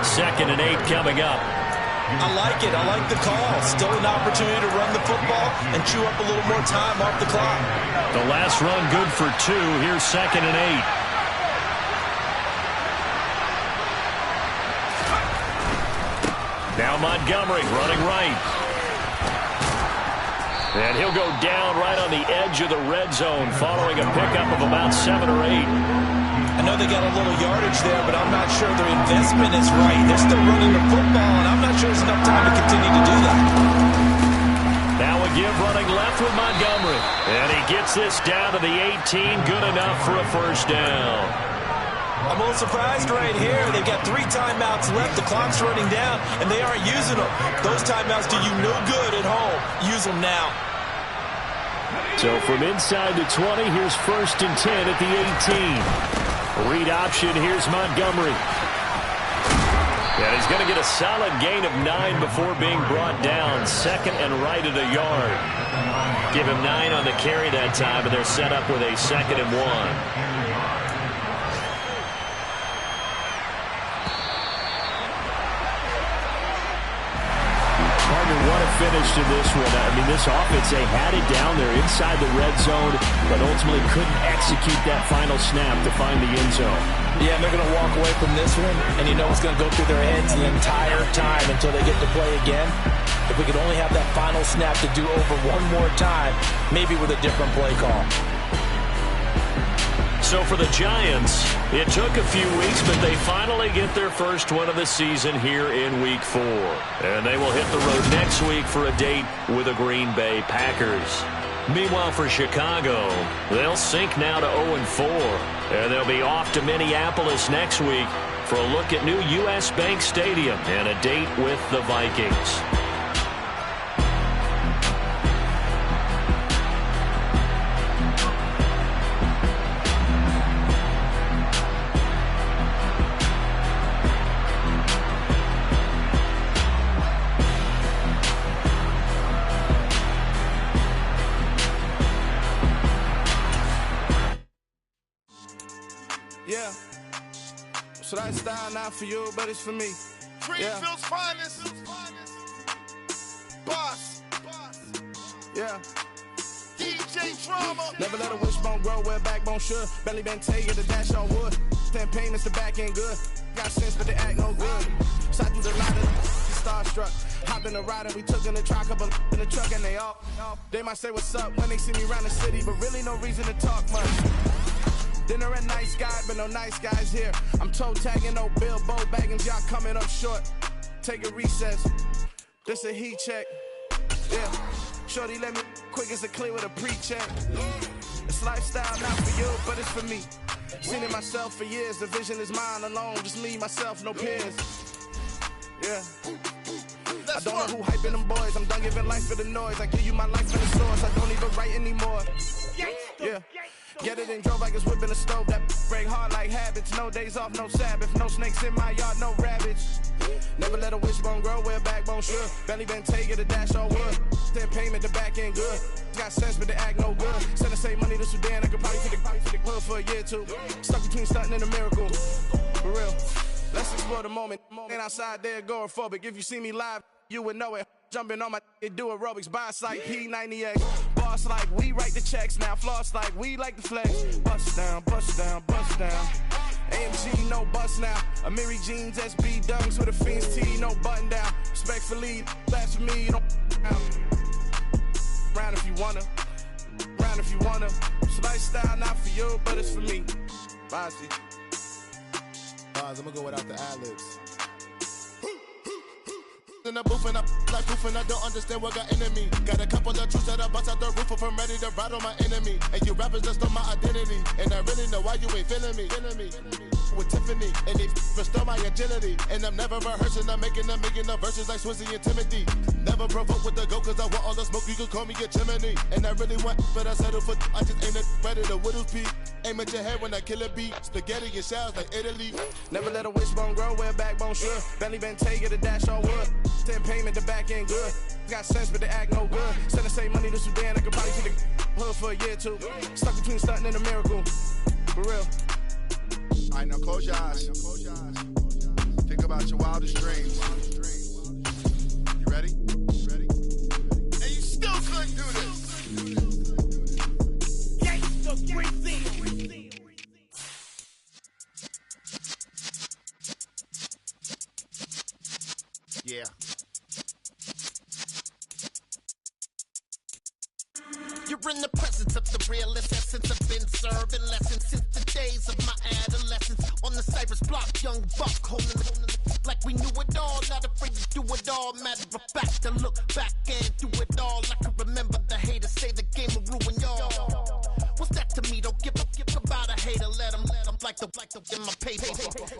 2nd and 8 coming up.
I like it. I like the call. Still an opportunity to run the football and chew up a little more time off the clock.
The last run good for 2. Here's 2nd and 8. Now Montgomery running right. And he'll go down right on the edge of the red zone following a pickup of about 7 or 8.
I know they got a little yardage there, but I'm not sure their investment is right. They're still running the football, and I'm not sure there's enough time to continue to do that.
Now a give running left with Montgomery. And he gets this down to the 18. Good enough for a first down.
I'm a little surprised right here. They've got 3 timeouts left. The clock's running down, and they aren't using them. Those timeouts do you no good at home. Use them now.
So from inside the 20, here's 1st and 10 at the 18. Read option, here's Montgomery. And he's going to get a solid gain of 9 before being brought down. 2nd and right at a yard. Give him 9 on the carry that time, and they're set up with a 2nd and 1. What a finish to this one. I mean, this offense, they had it down there inside the red zone, but ultimately couldn't execute that final snap to find the end zone.
Yeah, and they're going to walk away from this one, and you know it's going to go through their heads the entire time until they get to play again. If we could only have that final snap to do over one more time, maybe with a different play call.
So for the Giants, it took a few weeks, but they finally get their first win of the season here in Week 4. And they will hit the road next week for a date with the Green Bay Packers. Meanwhile, for Chicago, they'll sink now to 0-4. And they'll be off to Minneapolis next week for a look at new U.S. Bank Stadium and a date with the Vikings.
Yeah. So that style not for you, but it's for me.
Greenfield's finest. Boss.
Yeah.
DJ Drama.
Never let a wishbone grow where a backbone should. Belly been taken to dash on wood. Ten pain is the back end good. Got sense, but they act no good. Shot through the line of starstruck. Hop in the ride and we took in the truck, couple in the truck and they all. They might say what's up when they see me around the city, but really no reason to talk much. Dinner at nice guy, but no nice guys here. I'm toe tagging, no Bilbo Baggins, y'all coming up short. Take a recess. This a heat check. Yeah. Shorty let me quick as a clear with a pre-check. It's lifestyle not for you, but it's for me. Seen it myself for years. The vision is mine alone. Just me, myself, no peers. Yeah. I don't know who hyping them boys. I'm done giving life for the noise. I give you my life for the source. I don't even write anymore. Yeah. Get it and drove like it's whipping a stove. That break hard like habits. No days off, no Sabbath. No snakes in my yard, no rabbits. Never let a wishbone grow where a backbone should. Belly been taking a dash all wood. Then payment, the back end good. Got sense, but they act no good. Send the same money to Sudan. I could probably fit the hood for a year or two. Stuck between stunting and a miracle. For real. Let's explore the moment. Ain't outside there agoraphobic. If you see me live, you would know it. Jumping on my do aerobics, boss like P98. Boss like we write the checks now, floss like we like the flex. Bust down, bust down, bust down. AMG, no bust now. Amiri jeans, SB dunks with a Fiends T, no button down. Respectfully, that's for me, you don't round if you wanna. Round if you wanna. It's lifestyle, not for you, but it's for me. Bossy.
I'm gonna go without the ad-libs. In the booth and I like proof and I don't understand what got into me. Got a couple of truths that I bust out the roof if I'm ready to ride on my enemy. And you rappers just stole my identity, and I really know why you ain't feeling me. With Tiffany, and they restore my agility. And I'm never rehearsing, I'm making the verses like Swizzy and Timothy. Never provoke with the go, cause I want all the smoke, you can call me a chimney. And I really want, but I settle for, I just ain't ready to whittles peak. Aim at your head when I kill a beat. Spaghetti and shells like Italy.
Never let a wishbone grow where backbone should. Belly been take the dash all wood. 10 payment, the back end good. Got sense, but they act no good. Send the same money to Sudan, I could probably see the hood for a year or two. Stuck between stunting and a miracle. For real.
Alright, now close your eyes. Think about your wildest dreams. You ready?
And you still couldn't do this.
Yeah.
You're in the presence of the realest essence. I've been serving lessons since the days of my adolescence. On the Cypress block, young buck holding like we knew it all. Not afraid to do it all. Matter of fact, to look back and do it all. I can remember the haters say the game will ruin y'all. What's that to me? Don't give about a hater. Let them like the in my paper.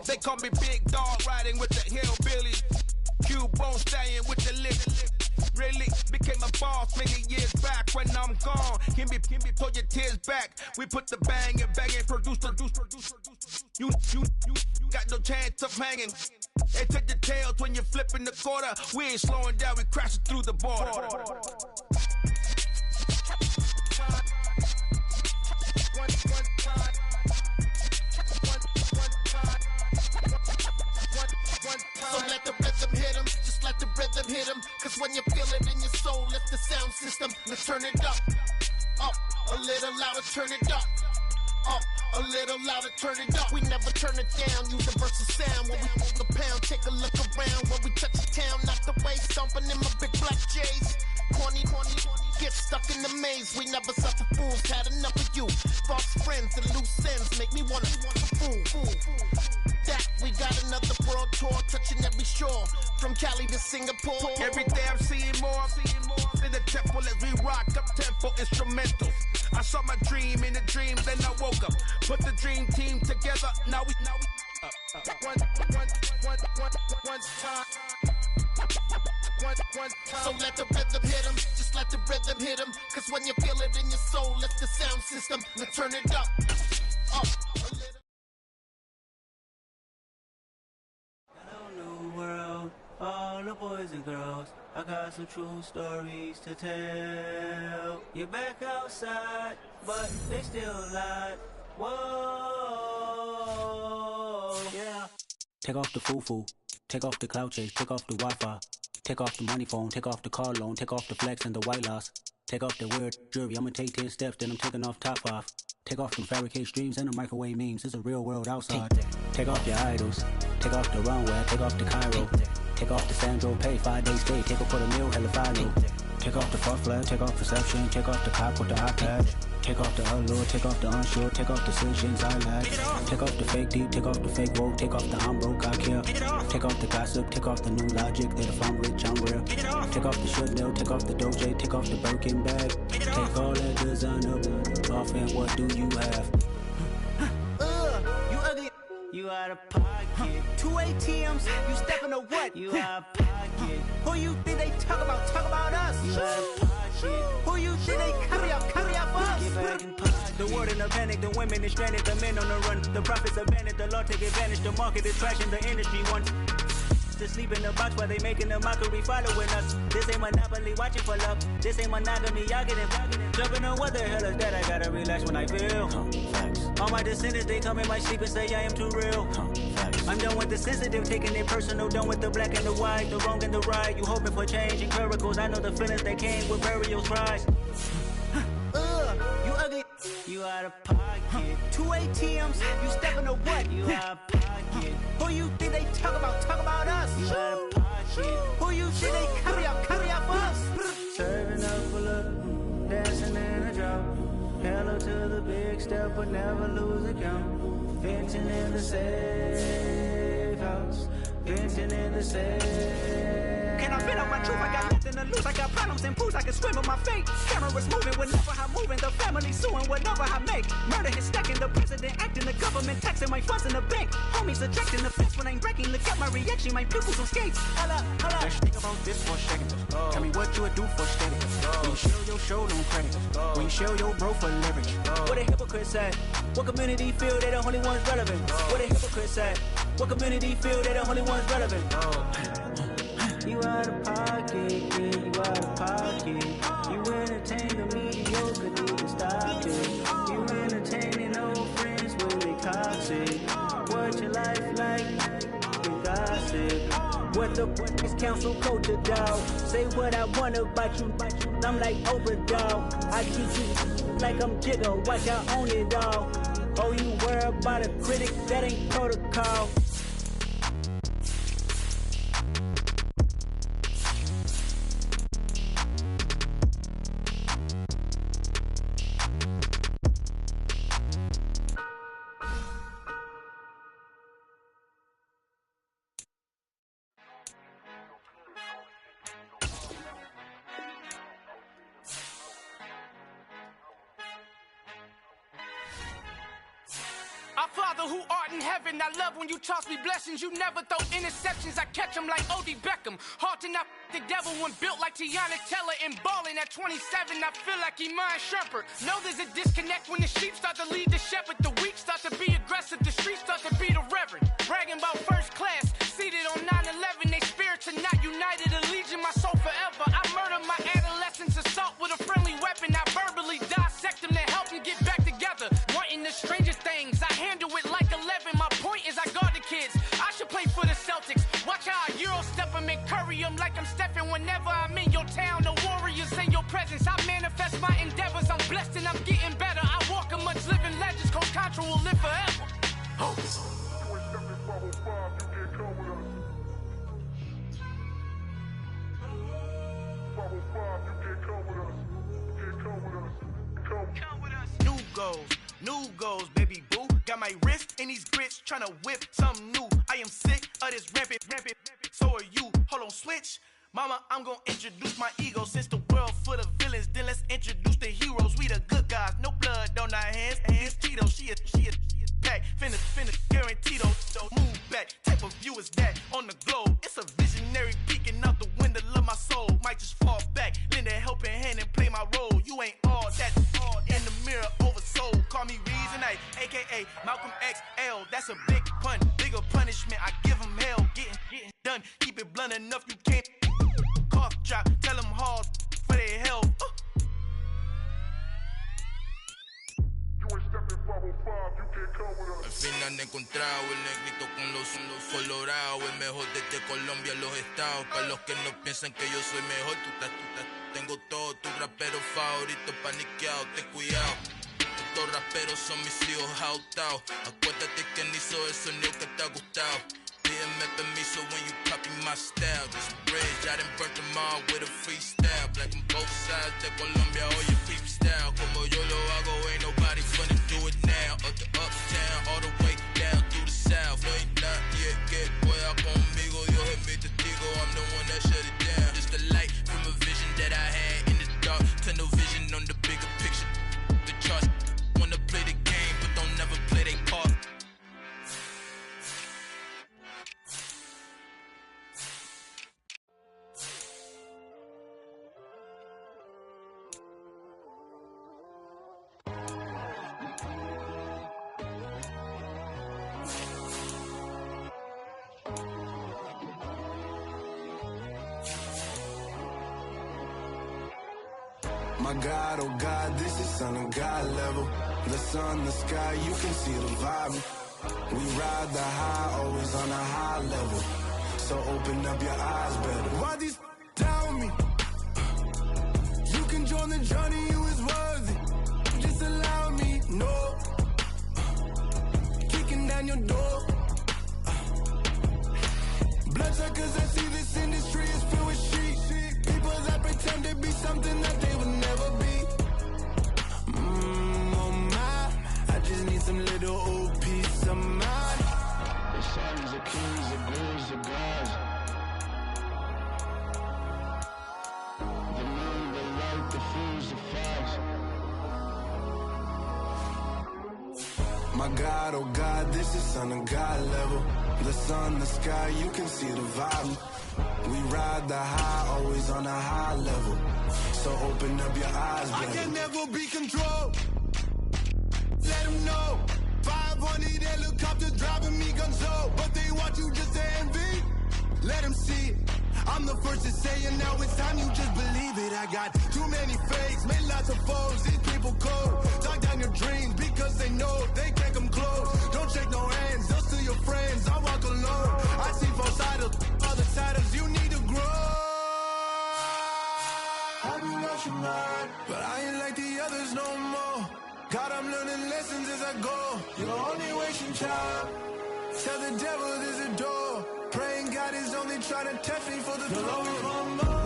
They call me Big Dog, riding with the hillbillies. Q-Bone stallion with the lick. Really became a boss many years back. When I'm gone, can be pull your tears back. We put the bang and produce. You got no chance of hanging. They take the tails when you're flipping the quarter. We ain't slowing down, we crashing through the border.
So let the rhythm hit him, just let the rhythm hit him. Cause when you feel it in your soul, lift the sound system. Let's turn it up a little louder, turn it up a little louder, turn it up. We never turn it down, universal sound. When we move the pound, take a look around. When we touch the town, not the way, stomping in my big black J's. Corny, get stuck in the maze. We never suffer fools, had enough of you. False friends and loose ends make me wanna fool. That we got another world tour, touching every shore, from Cali to Singapore.
Every day I'm seeing more in the temple as we rock up tempo instrumentals. I saw my dream in a dream, then I woke up. Put the dream team together, now we one time.
So let the rhythm hit him, just let the rhythm hit him. Cause when you feel it in your soul, lift the sound system. Let's turn it up a little.
World, all the boys and girls, I got some true stories to tell. You're back outside, but they still lied. Whoa, yeah. Take off the foo-foo, take off the cloud chase, take off the Wi-Fi, take off the money phone, take off the car loan, take off the flex and the white loss. Take off the weird jewelry, I'ma take 10 steps, then I'm taking off top 5. Take off them fabricate streams and the microwave memes, it's a real world outside. Take off your idols, take off the runway, take off the Cairo. Take off the Sandro, pay 5 days stay, take off for the meal, hella follow. Take off the fuck flag, take off perception, take off the cop with the iPad. Take off the allure, take off the unsure, take off decisions I lack. Take off the fake deep, take off the fake woke, take off the I'm broke, I care. Take off the gossip, take off the new logic, that if I'm rich, I'm real. Take off the Chanel, take off the Doja, take off the Birkin bag. Take all that designer off and what do you have? You ugly. You out of pocket. 2 ATMs, you stepping to what? You out of pocket. Who you think they talk about? Talk about us. You out of pocket. Who you think they carry out for us? Get back in pocket. The world in a panic, the women is stranded, the men on the run. The profits abandoned, the law take advantage. The market is trashing, the industry wants to sleep in the box while they making a mockery following us. This ain't Monopoly, watching for love. This ain't monogamy, y'all getting jumping on what the hell is that? I gotta relax when I feel. Facts. All my descendants, they come in my sleep and say I am too real. I'm done with the sensitive, taking it personal. Done with the black and the white, the wrong and the right. You hoping for change and miracles. I know the feelings that came with burial cries. You ugly. You out of pocket. 2 ATMs, you stepping to what? You out of pocket. Who you think they talk about us? You out of pocket. Who you think they carry out for us? Serving up for love, dancing in a drop. Hello to the big step, but never lose a count. Venting in the safe house. Venting in the safe. Can I vent on my truth? I got nothing to lose. I got problems and pools. I can swim with my fate. Cameras moving whenever I'm moving. The family suing whatever I make. Murder is stacking. The president acting. The government taxing my funds in the bank. Homies ejecting the fence when I'm breaking. Look at my reaction. My pupils on skates. Hold up. Let's think about this for a second. Tell me what you would do for steady. When you show your show, no credit. When you show your bro for leverage. What a hypocrite said. What community feel they the only ones relevant? What a hypocrite said. What community feel they the only ones relevant? You out of pocket, yeah, you out of pocket. You entertain the mediocre, need to stop it. You entertaining old friends when they toxic. What your life like? You gossip. What the is council culture, dog? Say what I want about you, I'm like Oprah, dog. I treat you like I'm Jigga, watch I own it, dog. Oh, you worry about a critic, that ain't protocol.
Our Father who art in heaven, I love when you toss me blessings. You never throw interceptions, I catch them like O.D. Beckham. Hard to not the devil when built like Tiana Teller and balling at 27. I feel like Iman Shumpert. Know there's a disconnect when the sheep start to lead the shepherd. The weak start to be aggressive, the streets start to be the reverend. Bragging about first class, seated on 9/11. They spirits are not united, a legion, my soul forever. I murder my adolescence, assault with a friendly weapon. I verbally dissect them to help them get back together. Wanting the strangest things, I handle it like 11. My point is I guard the kids. I should play for the Celtics. Watch how I Euro step them and curry them like I'm Stephen. Whenever I'm in your town, the Warriors in your presence. I manifest my endeavors. I'm blessed and I'm getting better. I walk amongst living legends. Coach Contra will live forever. Oh. New goals, baby boo. Got my wrist in these grits, tryna whip something new. I am sick of this rampant. So are you. Hold on, switch. Mama, I'm gonna introduce my ego. Since the world full of villains, then let's introduce the heroes. We the good guys, no blood on our hands. It's Tito, she a pack. Finna, guaranteed don't move back. Type of view is that on the globe? It's a visionary peeking out the window of my soul. Might just fall back, lend a helping hand and play my role. You ain't all that. In the mirror, oversold. Call me Reason A, aka Malcolm XL. That's a big pun, bigger punishment. I give him hell, getting done. Keep it blunt enough, you can't. Cough drop, tell them hard for their health.
Al fin han encontrado el negrito con los colorados, el mejor desde Colombia a los estados. Para los que no piensan que yo soy mejor, tengo todo, tu rapero favorito paniqueado, ten cuidado. Estos raperos son mis hijos adoptados. Acuérdate quién hizo el sonido que te ha gustado. Pídeme permiso when you copy my style. This bridge, I done burnt them all with a freestyle. Black on both sides de Colombia, oye, freak style. Como yo lo hago, ain't nobody finna do it now. Up the uptown, all the way down through the south. No ain't not yet, que pueda conmigo. Dios es mi testigo, I'm the one that shut it down. Just a light from a vision that I had in the dark. Tunnel vision on the bigger picture. The charts wanna play the game, but don't never play their part.
My God, oh God, this is on a God level.
The sun, the sky, you can see the vibe. We ride the high, always on a high level. So open up your eyes better. Why these tell me? You can join the journey, you is worthy. Just allow me, no. Kicking down your door. Bloodsuckers, I see this industry is filled with shit. People that pretend to be something that they would never be. Oh my, I just need some little old peace of mind. The sons of kings, the ghouls, the gods. The moon, the light, the fools, the fogs. My God, oh God, this is son of God level. The sun, the sky, you can see the vibe. We ride the high, always on a high level. So open up your eyes, baby. I can never be controlled. Let them know. 500 helicopters driving me gonzo. But they want you just to envy. Let them see it. I'm the first to say it, now it's time you just believe it. I got too many fakes, made lots of foes. These people cold. Talk down your dreams because they know they can't come close. Don't shake no hands, they'll steal your friends. I walk alone. I see false idols, other titles. You need to grow. Have you lost your mind? But I ain't like the others no more. God, I'm learning lessons as I go. You're only wasting time. Tell the devil there's a door. Praying God is only trying to test me for the glory of more.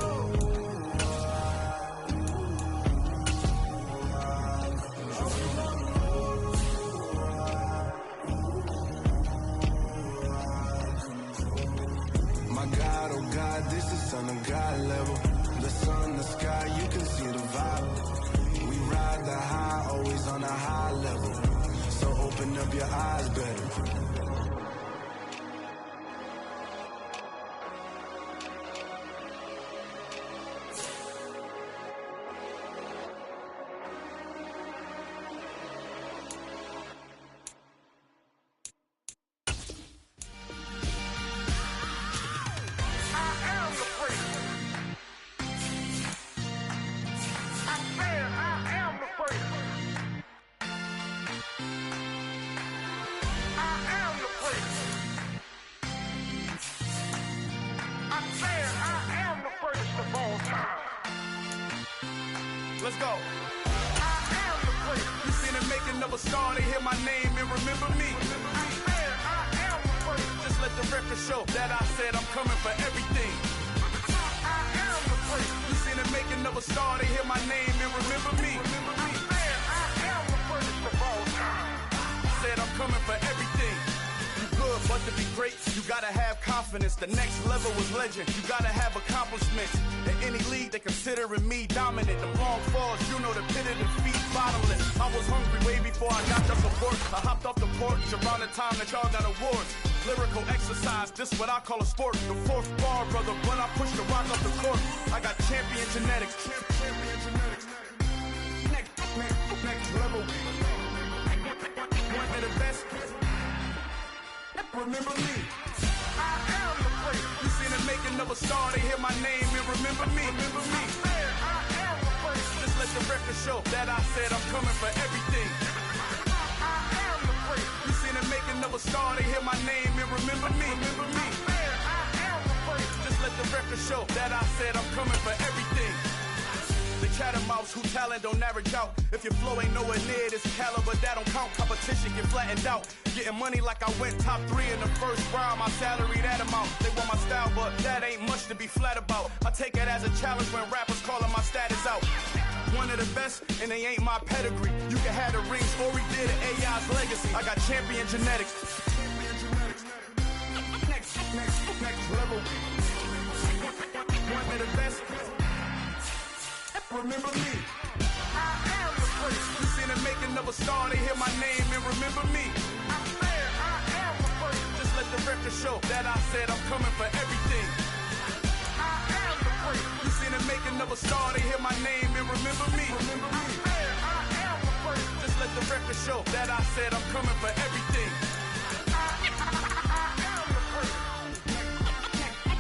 My God, oh God, this is son of God level. The sun, the sky, you can see the vibe. We ride the high, always on a high level. So open up your eyes better.
Let's go. I am the place. You seen the making of a star, they hear my name and remember me. I am the place. Just let the record show that I said I'm coming for everything. I am the place. You seen the making of a star, they hear my name and remember me. I am the first of all time. Said I'm coming for everything. Good, but to be great, you gotta have confidence. The next level was legend. You gotta have accomplishments. In any league, they considering me dominant. The long falls, you know the pit of defeat, bottomless. I was hungry way before I got the support. I hopped off the porch around the time that y'all got awards. Lyrical exercise, this what I call a sport. The fourth bar, brother, when I push the rock up the court. I got champion genetics. Champion genetics. Next level. One of the best. Remember me. I am the place. You seen the making of a star, they hear my name and remember me. Remember me. I am the place. Just let the record show that I said I'm coming for everything. I am the place. You seen the making of a star, they hear my name and remember me. Remember me. I am the place. Just let the record show that I said I'm coming for everything. The chattermouths who talent don't average out. If your flow ain't nowhere near this caliber, that don't count. Competition get flattened out. Getting money like I went top 3 in the first round. My salary that amount. They want my style, but that ain't much to be flat about. I take it as a challenge when rappers calling my status out. One of the best, and they ain't my pedigree. You can have the rings, or we did it, AI's legacy. I got champion genetics. Next level. One of the best. Remember me. I am the place. You seen the making of a star, they hear my name and remember me. I am the place. Just let the record show that I said I'm coming for everything. I am the place. You seen the making of a star, they hear my name and remember me. I am the place. Just let the record show that I said I'm coming for everything. I am the place.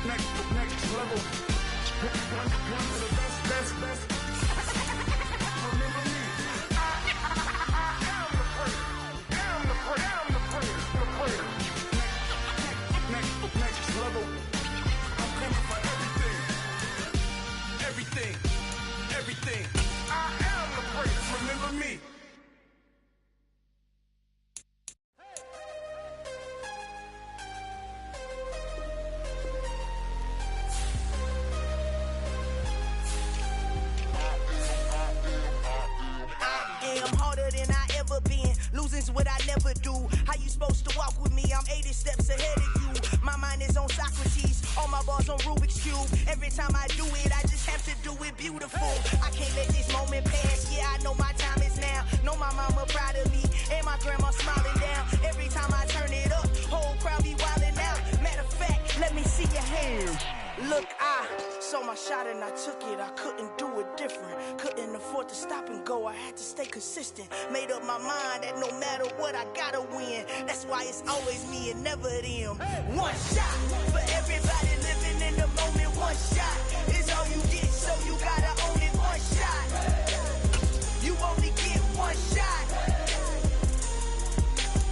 Next level. One of the best. Remember me. I am
bars on Rubik's Cube. Every time I do it, I just have to do it beautiful. I can't let this moment pass. Yeah, I know my time is now. Know my mama proud of me, and my grandma smiling down. Every time I turn it up, whole crowd be wildin' out. Matter of fact, let me see your hands. Look, I saw my shot and I took it. I couldn't do it different. Couldn't afford to stop and go. I had to stay consistent. Made up my mind that no matter what, I gotta win. That's why it's always me and never them. One shot for everybody living in the moment. One shot is all you get, so you gotta own it. One shot. You only get one shot.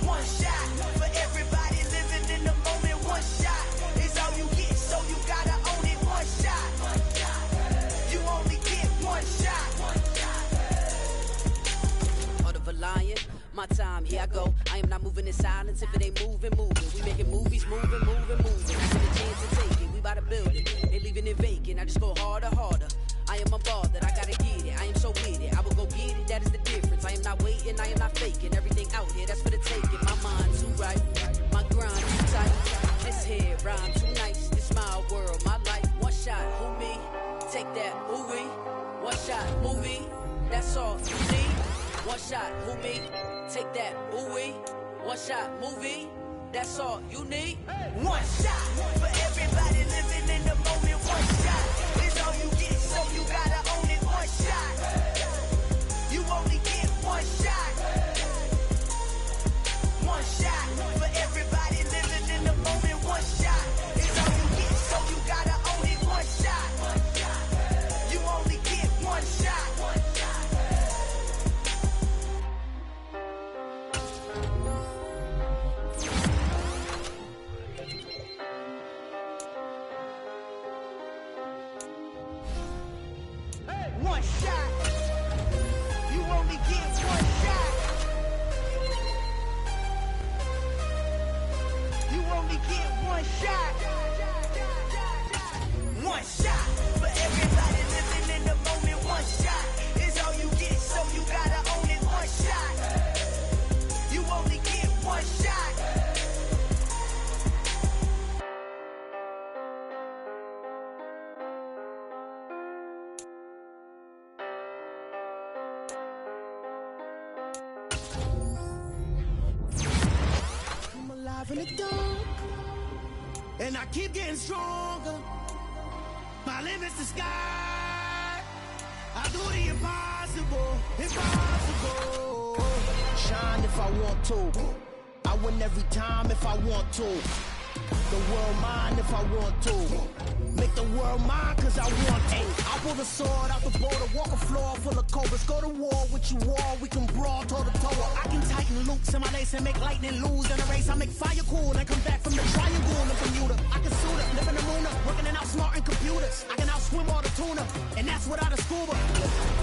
One shot for everybody living in the moment. One shot is all you get, so you gotta own it. One shot. You only get one shot.
Heart of a lion, my time, here I go. I am not moving in silence. If it ain't moving, moving. We making movies, moving. I get a chance to take it. We bout to build it. They leaving it vacant. I just go harder. I am a ball that I gotta get it. I am so with it. I will go get it. That is the difference. I am not waiting. I am not faking. Everything out here, that's for the taking. My mind too right. My grind too tight. This here rhyme too nice. This my world, my life. One shot, who me? Take that, who we? One shot, movie. That's all you need. One shot, who me? Take that, who we? One shot, movie. That's all you need.
One shot for everybody living in the moment. One shot is all you get, so you gotta own it. One shot. You only get one shot. One shot for everybody living in the moment. One shot is all you get, so you gotta own it. One shot. You only get one shot. One shot. You only get one shot. You only get one shot. One shot for everybody living in the moment. One shot is all you get, so you gotta own it. One shot. You only get one shot.
In the dark, and I keep getting stronger. My limit's the sky. I do the impossible. Shine if I want to. I win every time if I want to. The world mine if I want to. Make the world mine cause I want to. I pull the sword out the border, walk a floor full of cobras. Go to war with you all, we can brawl toe to toe. I can tighten loops in my lace and make lightning lose in a race. I make fire cool and come back from the triangle in Bermuda. I can suit up, live in the moon up, working and outsmarting computers. I can outswim all the tuna, and that's without a scuba.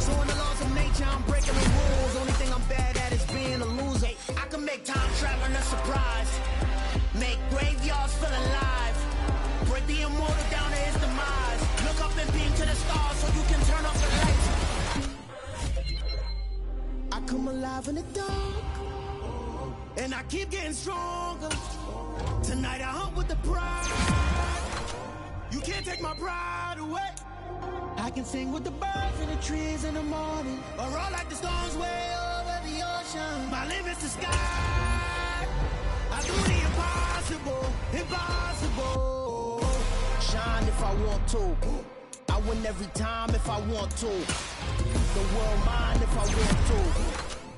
So in the laws of nature, I'm breaking the rules. Only thing I'm bad at is being a loser. I can make time traveling a surprise. Make graveyards feel alive. Break the immortal down to his demise. Look up and beam to the stars so you can turn off the lights. I come alive in the dark, and I keep getting stronger. Tonight I hunt with the pride. You can't take my pride away. I can sing with the birds and the trees in the morning, or roll like the storms way over the ocean. My limit's the sky. I do the impossible. Shine if I want to. I win every time if I want to. The world mine if I want to.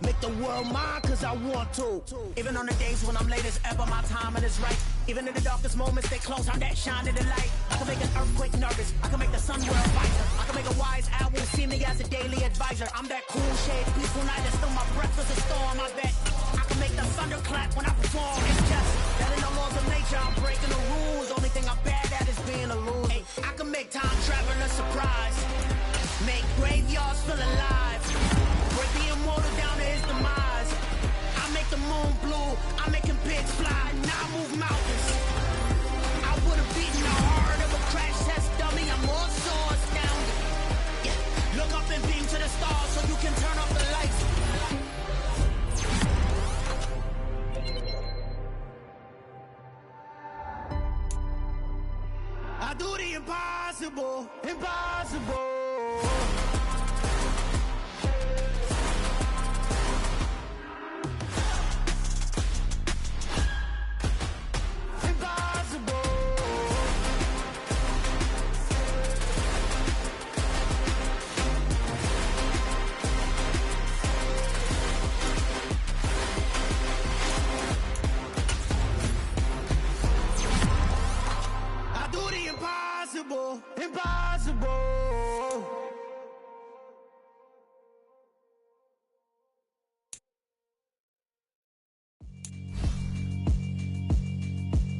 Make the world mine cause I want to. Even on the days when I'm late as ever, my timing is right. Even in the darkest moments, stay close, I'm that shining the light. I can make an earthquake nervous, I can make the sun wear a visor. I can make a wise owl see me as a daily advisor. I'm that cool shade, peaceful night, that's still my breath is a storm, I bet. I can make the thunder clap when I perform. It's just that in the laws of nature, I'm breaking the rules. Only thing I'm bad at is being a loser. Hey, I can make time travel a surprise. Make graveyards feel alive. Break the immortal down to his demise. I make the moon blue. I'm making pigs fly. Now I move mountains. I would have beaten the heart of a crash test dummy. I'm more so astounded. Yeah. Look up and beam to the stars so you can turn off the lights. I do the impossible, impossible. Impossible.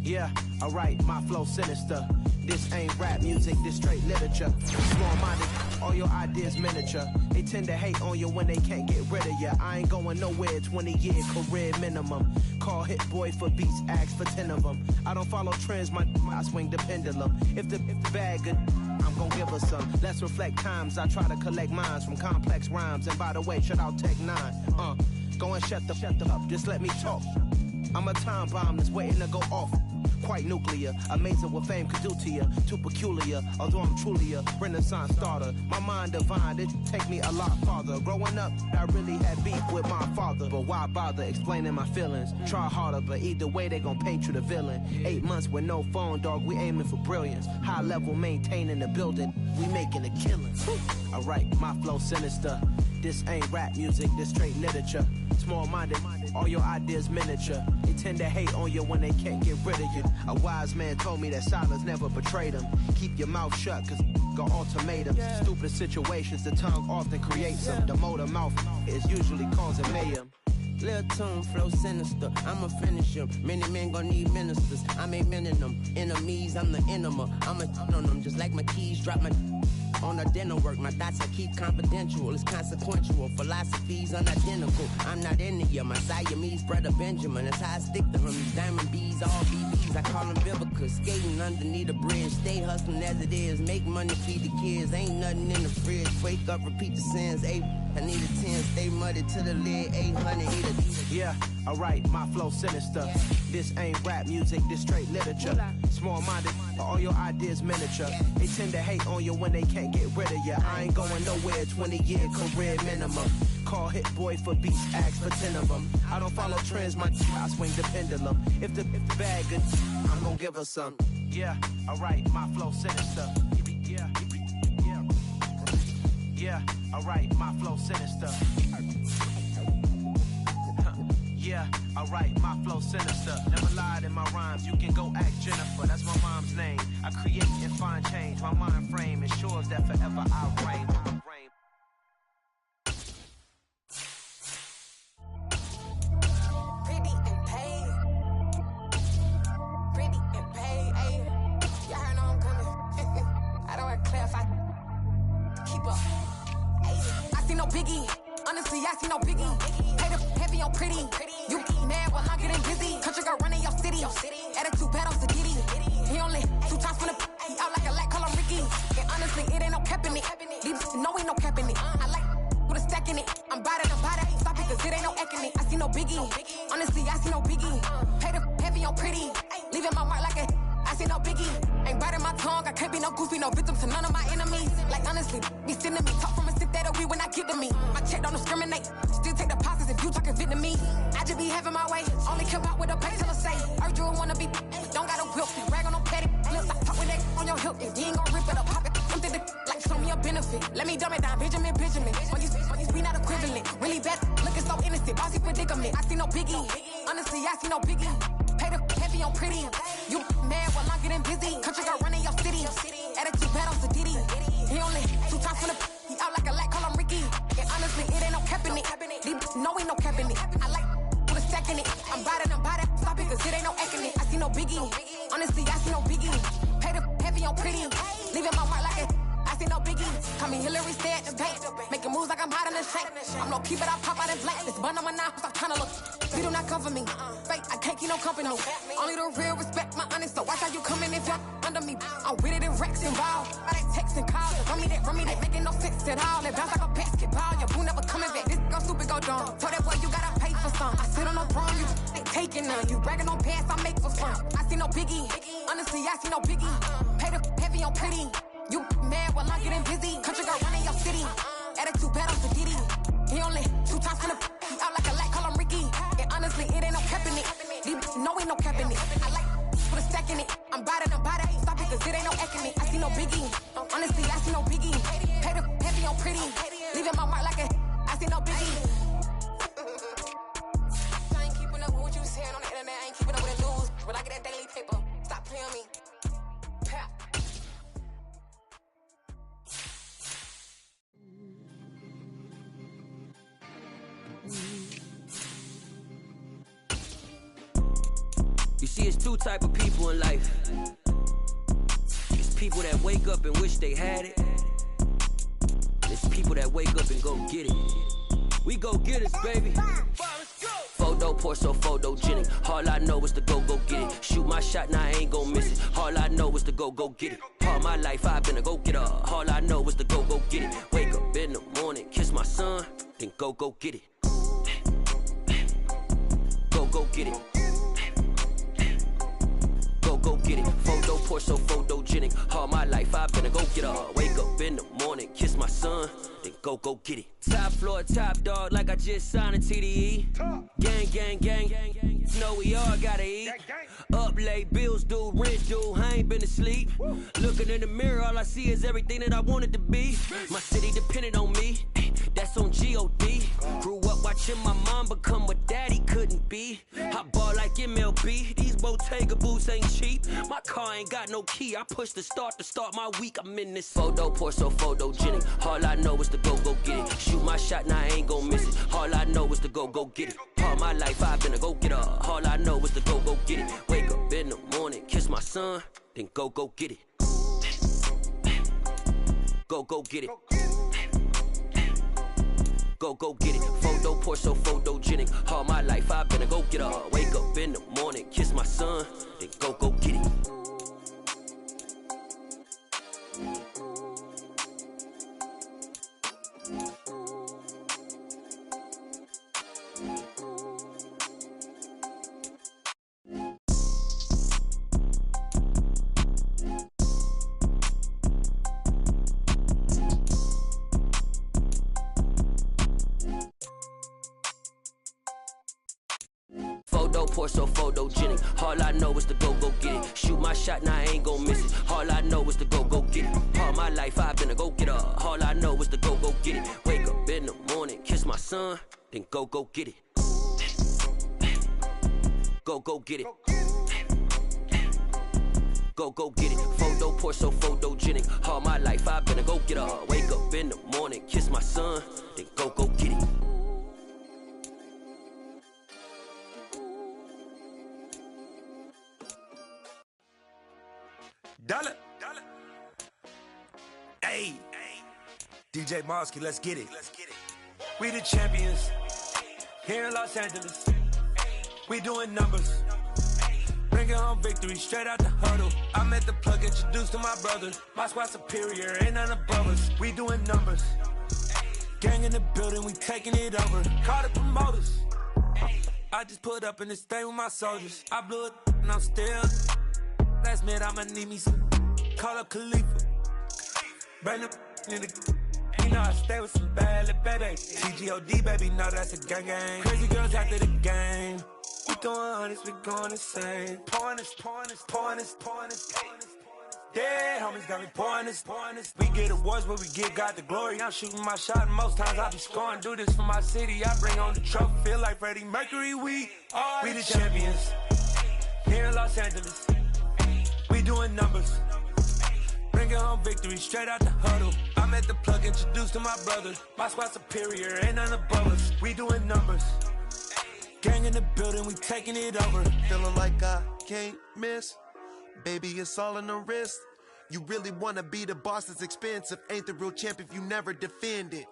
Yeah, alright, my flow sinister. This ain't rap music, this straight literature. Small-minded, all your ideas miniature. They tend to hate on you when they can't get rid of you. I ain't going nowhere, 20-year career minimum. Call Hit Boy for beats, ask for 10 of them. I don't follow trends, I swing the pendulum. If the bag good, I'm gon' give her some. Let's reflect times, I try to collect minds from complex rhymes. And by the way, shout out Tech 9. Go and shut the up, just let me talk. I'm a time bomb that's waiting to go off. Quite nuclear, amazing what fame could do to you. Too peculiar, although I'm truly a Renaissance starter. My mind divine, it take me a lot farther. Growing up, I really had beef with my father. But why bother explaining my feelings? Try harder, but either way they gon' paint you the villain. 8 months with no phone, dog, we aiming for brilliance. High level maintaining the building, we making a killing. Alright, my flow sinister. This ain't rap music, this straight literature. Small-minded, all your ideas miniature. They tend to hate on you when they can't get rid of you. A wise man told me that silence never betrayed him. Keep your mouth shut, cause got ultimatums. Stupid situations, the tongue often creates them. The motor mouth is usually causing mayhem.
Lil' tune, flow sinister, I'ma finish him. Many men gon' need ministers, I'm a men in them. Enemies, I'm the enema. I'ma on them, just like my keys, drop my on the dinner work. My thoughts I keep confidential, it's consequential. Philosophies unidentical, I'm not into you. My Siamese brother Benjamin, that's how I stick to him. These diamond bees, all BBs, I call them Vivica. Skating underneath a bridge, stay hustling as it is. Make money, feed the kids, ain't nothing in the fridge. Wake up, repeat the sins, I need a 10, stay muddy to the lid, 800, eat a...
Yeah, alright, my flow sinister. This ain't rap music, this straight literature. Small-minded, all your ideas miniature. They tend to hate on you when they can't get rid of you. I ain't going nowhere, 20-year career minimum. Call Hit Boy for beats, ask for 10 of them. I don't follow trends, I swing the pendulum. If the bag good, I'm gon' give her some. Yeah, alright, my flow sinister. Yeah, alright, my flow sinister. Yeah, alright, my flow sinister. Never lied in my rhymes, you can go ask Jennifer. That's my mom's name. I create and find change. My mind frame ensures that forever I reign.
Pretty and paid. Pretty and paid, ayy. Y'all heard know I'm coming. I don't want to clarify. Keep up. I see no biggie. Honestly, I see no biggie. Pay the heavy on pretty. You mad while I'm getting busy. Country girl running your city. Attitude bad on Sadidi. He only 2 times from the he out like a lack, call him Ricky. And honestly, it ain't no cap in it. These know ain't no cap in it. I like with a stack in it. I'm bout it. Stop it, cause it ain't no eck in it. I see no biggie. Honestly, I see no biggie. Pay the heavy on pretty. Leaving my mark like a I see no biggie. Ain't biting my tongue. I can't be no goofy, no victim to none of my enemies. Like honestly, be sending me talk from a sit that we when I get to me. My check don't discriminate. Still take deposits if you talking Vietnamese. I just be having my way. Only care about what the pay tell us say. Urge you wanna be. Don't got a whip. Rag on no petty. Lips like talk with that on your hip. If you ain't gon' rip it up, pop it. Something that like show me a benefit. Let me dumb it down. Benjamin. When you be not equivalent. Really bad. Looking so innocent. Bossy predicament. I see no biggie. Honestly, I see no biggie. Pay the heavy on pretty. You mad while I'm getting busy. Country girl running your city. Attitude bad on Sadidi. He only 2 times from the he out like a lack, call him Ricky. And honestly, it ain't no cap in it. These know ain't no cap in it. I like with a stack in it. I'm bout it. Stop it, cause it ain't no eck in it. I see no biggie. Honestly, I see no biggie. Pay the heavy on pretty. Leaving my mark like a I see no biggie. Call me Hillary, stay at the bank. Making moves like I'm hiding in shank. I'm low key, but I pop out in blank. This bun on my knife, stop trying to look. You do not cover me. Fake, I can't keep no company. Only the real respect my honest. So watch how you coming if you're under me. I'm with it in Rex involved. I like texting calls. Run me that, making no sense at all. They bounce like a basketball. Your boo never coming back. This go stupid, go dumb. Told that boy you gotta pay for some. I sit on no throne, you ain't taking none. You bragging on pants, I make for fun. I see no biggie. Honestly, I see no biggie. Pay the on pretty. You mad while I'm getting busy. Country girl running your city. Attitude bad on spaghetti. He only 2 times finna he out like a light, call him Ricky. And honestly, it ain't no cap in it. No, ain't no cap in it. I like put a stack in it. I'm bad, stop it, cause it ain't no acting it. I see no biggie. Honestly, I see no biggie. Pay the heavy on pretty. Leaving my mark like a I see no biggie. I ain't keeping up with what you saying on the internet. I ain't keeping up with the news. But I get that daily paper. Stop playing me. Pap.
You see, it's 2 type of people in life. It's people that wake up and wish they had it. It's people that wake up and go get it. We go get it, baby. Photo poor, so photogenic. All I know is to go get it. Shoot my shot, now I ain't gon' miss it. All I know is to go get it. All my life I've been a go-getter. All I know is to go get it. Wake up in the morning, kiss my son, then go get it. Go get it. Go get it. Photo poor, so photogenic. All my life I've been a go-getter. Wake up in the morning, kiss my son, then go get it. Top floor, top dog, like I just signed a TDE. Gang. Know we all gotta eat. Up late, bills due, rent due, I ain't been asleep. Looking in the mirror, all I see is everything that I wanted to be. My city depended on me, that's on G.O.D. Grew up watching my mom become what daddy couldn't be. I ball like MLB, these Bottega boots ain't cheap. My car ain't got no key, I push the start to start my week. I'm in this photo poor, so photogenic. All I know is to go get it. Shoot my shot, now I ain't gon' miss it. All I know is to go get it. All my life I've been a go-getter. All I know is to go get it. Wake up in the morning, kiss my son, then go get it. Go get it. Go get it. Photo poor, so photogenic. All my life I've been a go-getter. Wake up in the morning, kiss my son, then go get it. Photo poor, so photogenic. All I know is to go get it. Shoot my shot, now I ain't gon' miss it. All I know is to go get it. All my life I've been a go-getter. All I know is to go get it. Wake up in the morning, kiss my son, then go get it. Go get it. Go get it. Photo poor, so photogenic. All my life I've been a go-getter. Wake up in the morning, kiss my son, then go get it.
Dollar. Hey. DJ Mosky, let's get it. We the champions here in Los Angeles. We doing numbers. Bringing home victory straight out the huddle. I'm at the plug, introduced to my brother. My squad superior, ain't none above us. We doing numbers. Gang in the building, we taking it over. Call the promoters. I just put up in this thing with my soldiers. I blew it and I'm still. Last minute, I'ma need me some. Call up Khalifa. Bring up in the. You know I stay with some bad little baby. TGOD, baby, know that's a gang. Crazy girls after the game. We doing honest, we going insane. Pouring this. Yeah, homies got me pouring this. We get awards, but we give God the glory. I'm shooting my shot, and most times I be scoring. Do this for my city, I bring on the trophy. Feel like Freddie Mercury, we the champions here in Los Angeles. We doing numbers. Bringing home victory straight out the huddle. I'm at the plug, introduced to my brother. My squad superior, ain't none above us. We doing numbers. Gang in the building, we taking it over.
Feeling like I can't miss. Baby, it's all in the wrist. You really wanna be the boss, it's expensive. Ain't the real champ if you never defend it.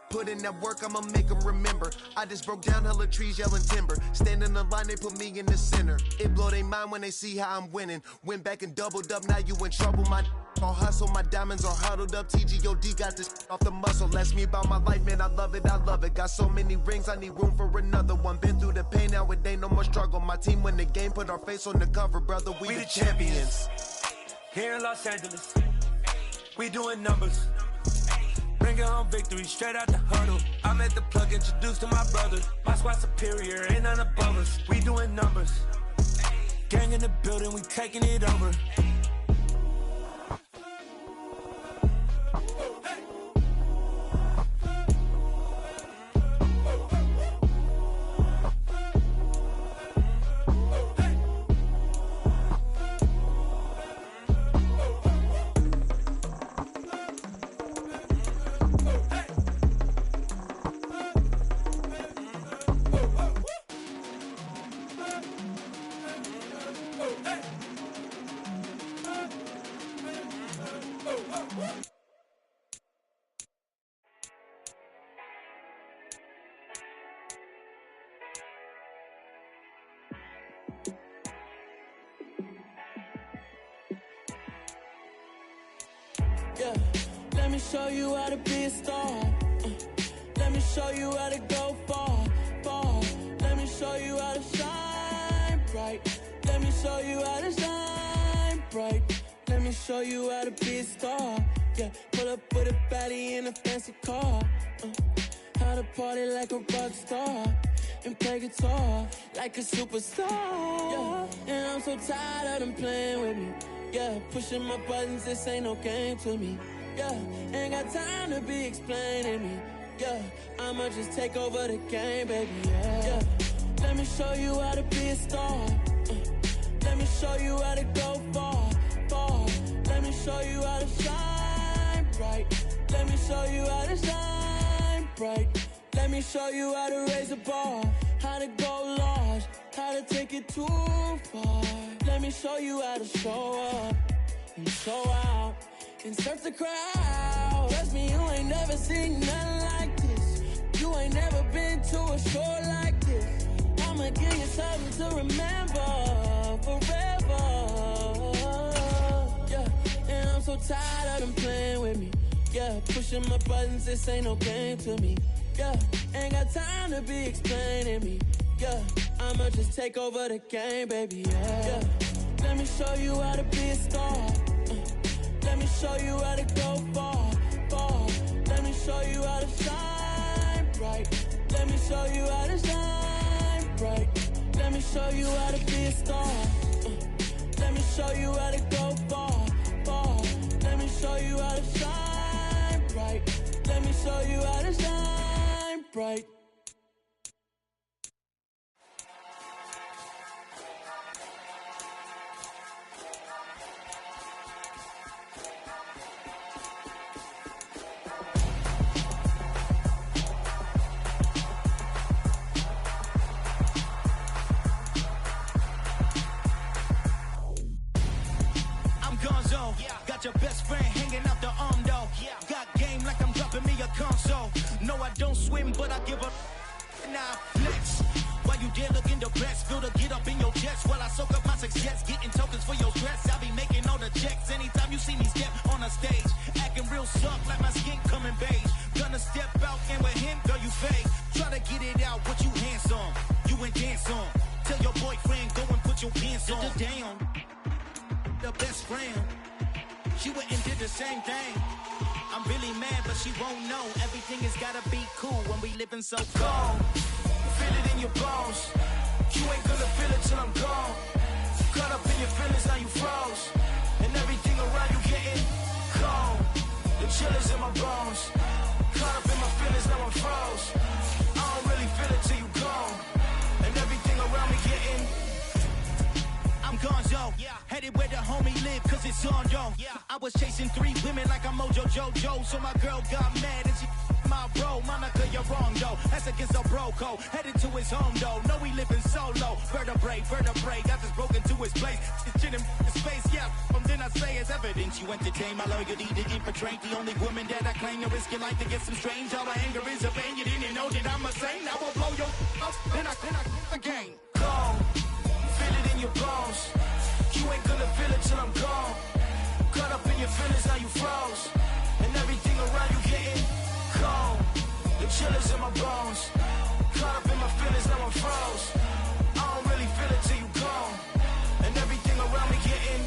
Put in that work, I'ma make them remember. I just broke down hella trees, yelling timber. Stand in the line, they put me in the center. It blow they mind when they see how I'm winning. Went back and doubled up, now you in trouble. My all hustle, my diamonds are huddled up. TGOD got this off the muscle. Ask me about my life, man, I love it. Got so many rings, I need room for another one. Been through the pain, now it ain't no more struggle. My team win the game, put our face on the cover, brother. We the champions.
here in Los Angeles. We doing numbers. Bringing home victory straight out the huddle. I'm at the plug, introduced to my brother. My squad superior, ain't none above us. We doing numbers. Gang in the building, we taking it over.
Yeah, let me show you how to be a star. Let me show you how to go far, far. Let me show you how to shine bright. Let me show you how to shine bright. Let me show you how to be a star. Yeah, pull up with a baddie in a fancy car. How to party like a rock star and play guitar like a superstar. Yeah, and I'm so tired of them playing with me. Yeah, pushing my buttons, this ain't no game to me. Yeah, ain't got time to be explaining me. Yeah, I'ma just take over the game, baby. Yeah, let me show you how to be a star. Let me show you how to go far, far. Let me show you how to shine bright. Let me show you how to shine bright. Let me show you how to raise a bar, how to go large, how to take it too far. Let me show you how to show up and show out and surf the crowd. Trust me, you ain't never seen nothing like this. You ain't never been to a show like this. I'ma give you something to remember forever. Yeah, and I'm so tired of them playing with me. Yeah, pushing my buttons, this ain't no game to me. Yeah, ain't got time to be explaining me. Yeah, I'ma just take over the game, baby. Yeah, let me show you how to be a star. Let me show you how to go far, far. Let me show you how to shine bright. Let me show you how to shine bright. Let me show you how to be a star. Let me show you how to go far, far. Let me show you how to shine bright. Let me show you how to shine bright.
Got your best friend hanging out the arm though. Got game like I'm dropping me a console. No, I don't swim, but I give a now flex. While you there looking depressed, feel the get up in your chest while I soak up my success, getting tokens for your stress. I be making all the checks anytime you see me step on a stage, acting real soft like my skin coming beige. Gonna step out and with him, girl, you fake. Try to get it out, what you handsome, you ain't dance on. Tell your boyfriend go and put your pants on. Down, the best friend. She went and did the same thing. I'm really mad, but she won't know. Everything has gotta be cool when we living so cold.
Feel it in your bones. You ain't gonna feel it till I'm gone. Caught up in your feelings, now you froze. And everything around you getting cold. The chill is in my bones. Caught up in my feelings, now I'm froze. I don't really feel it till you gone. And everything around me getting
I'm gonzo, headed where the homie live, cause it's on, yo. I was chasing 3 women like I'm Mojo Jojo, so my girl got mad and she my bro. Monica, you're wrong, though. That's against a bro code. Headed to his home, though. No, we living solo. Vertebrae, got just broken to his place. It's shit in space, yeah. From then I say it's evidence you entertain my loyalty to infiltrate. The only woman that I claim to risk your life to get some strange. All my anger is a pain. You didn't know that I'm a saint. I will blow your up, then I again.
Gone. Feel it in your bones. You ain't gonna feel it till I'm gone. Caught up in your feelings, now you froze. And everything around you getting cold. The chill is in my bones. Caught up in my feelings, now I'm froze. I don't really feel it till you gone. And everything around me getting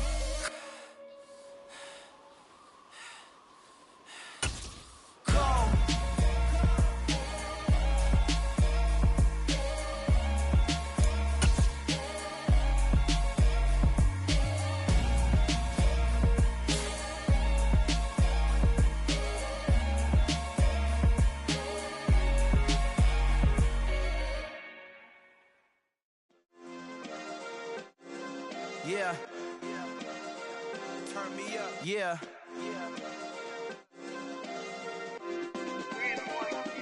Yeah.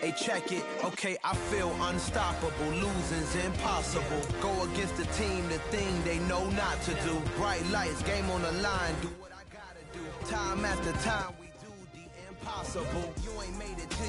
Hey, check it. Okay, I feel unstoppable. Losing's impossible. Go against the team, the thing they know not to do. Bright lights, game on the line. Do what I gotta do. Time after time, we do the impossible. You ain't made it till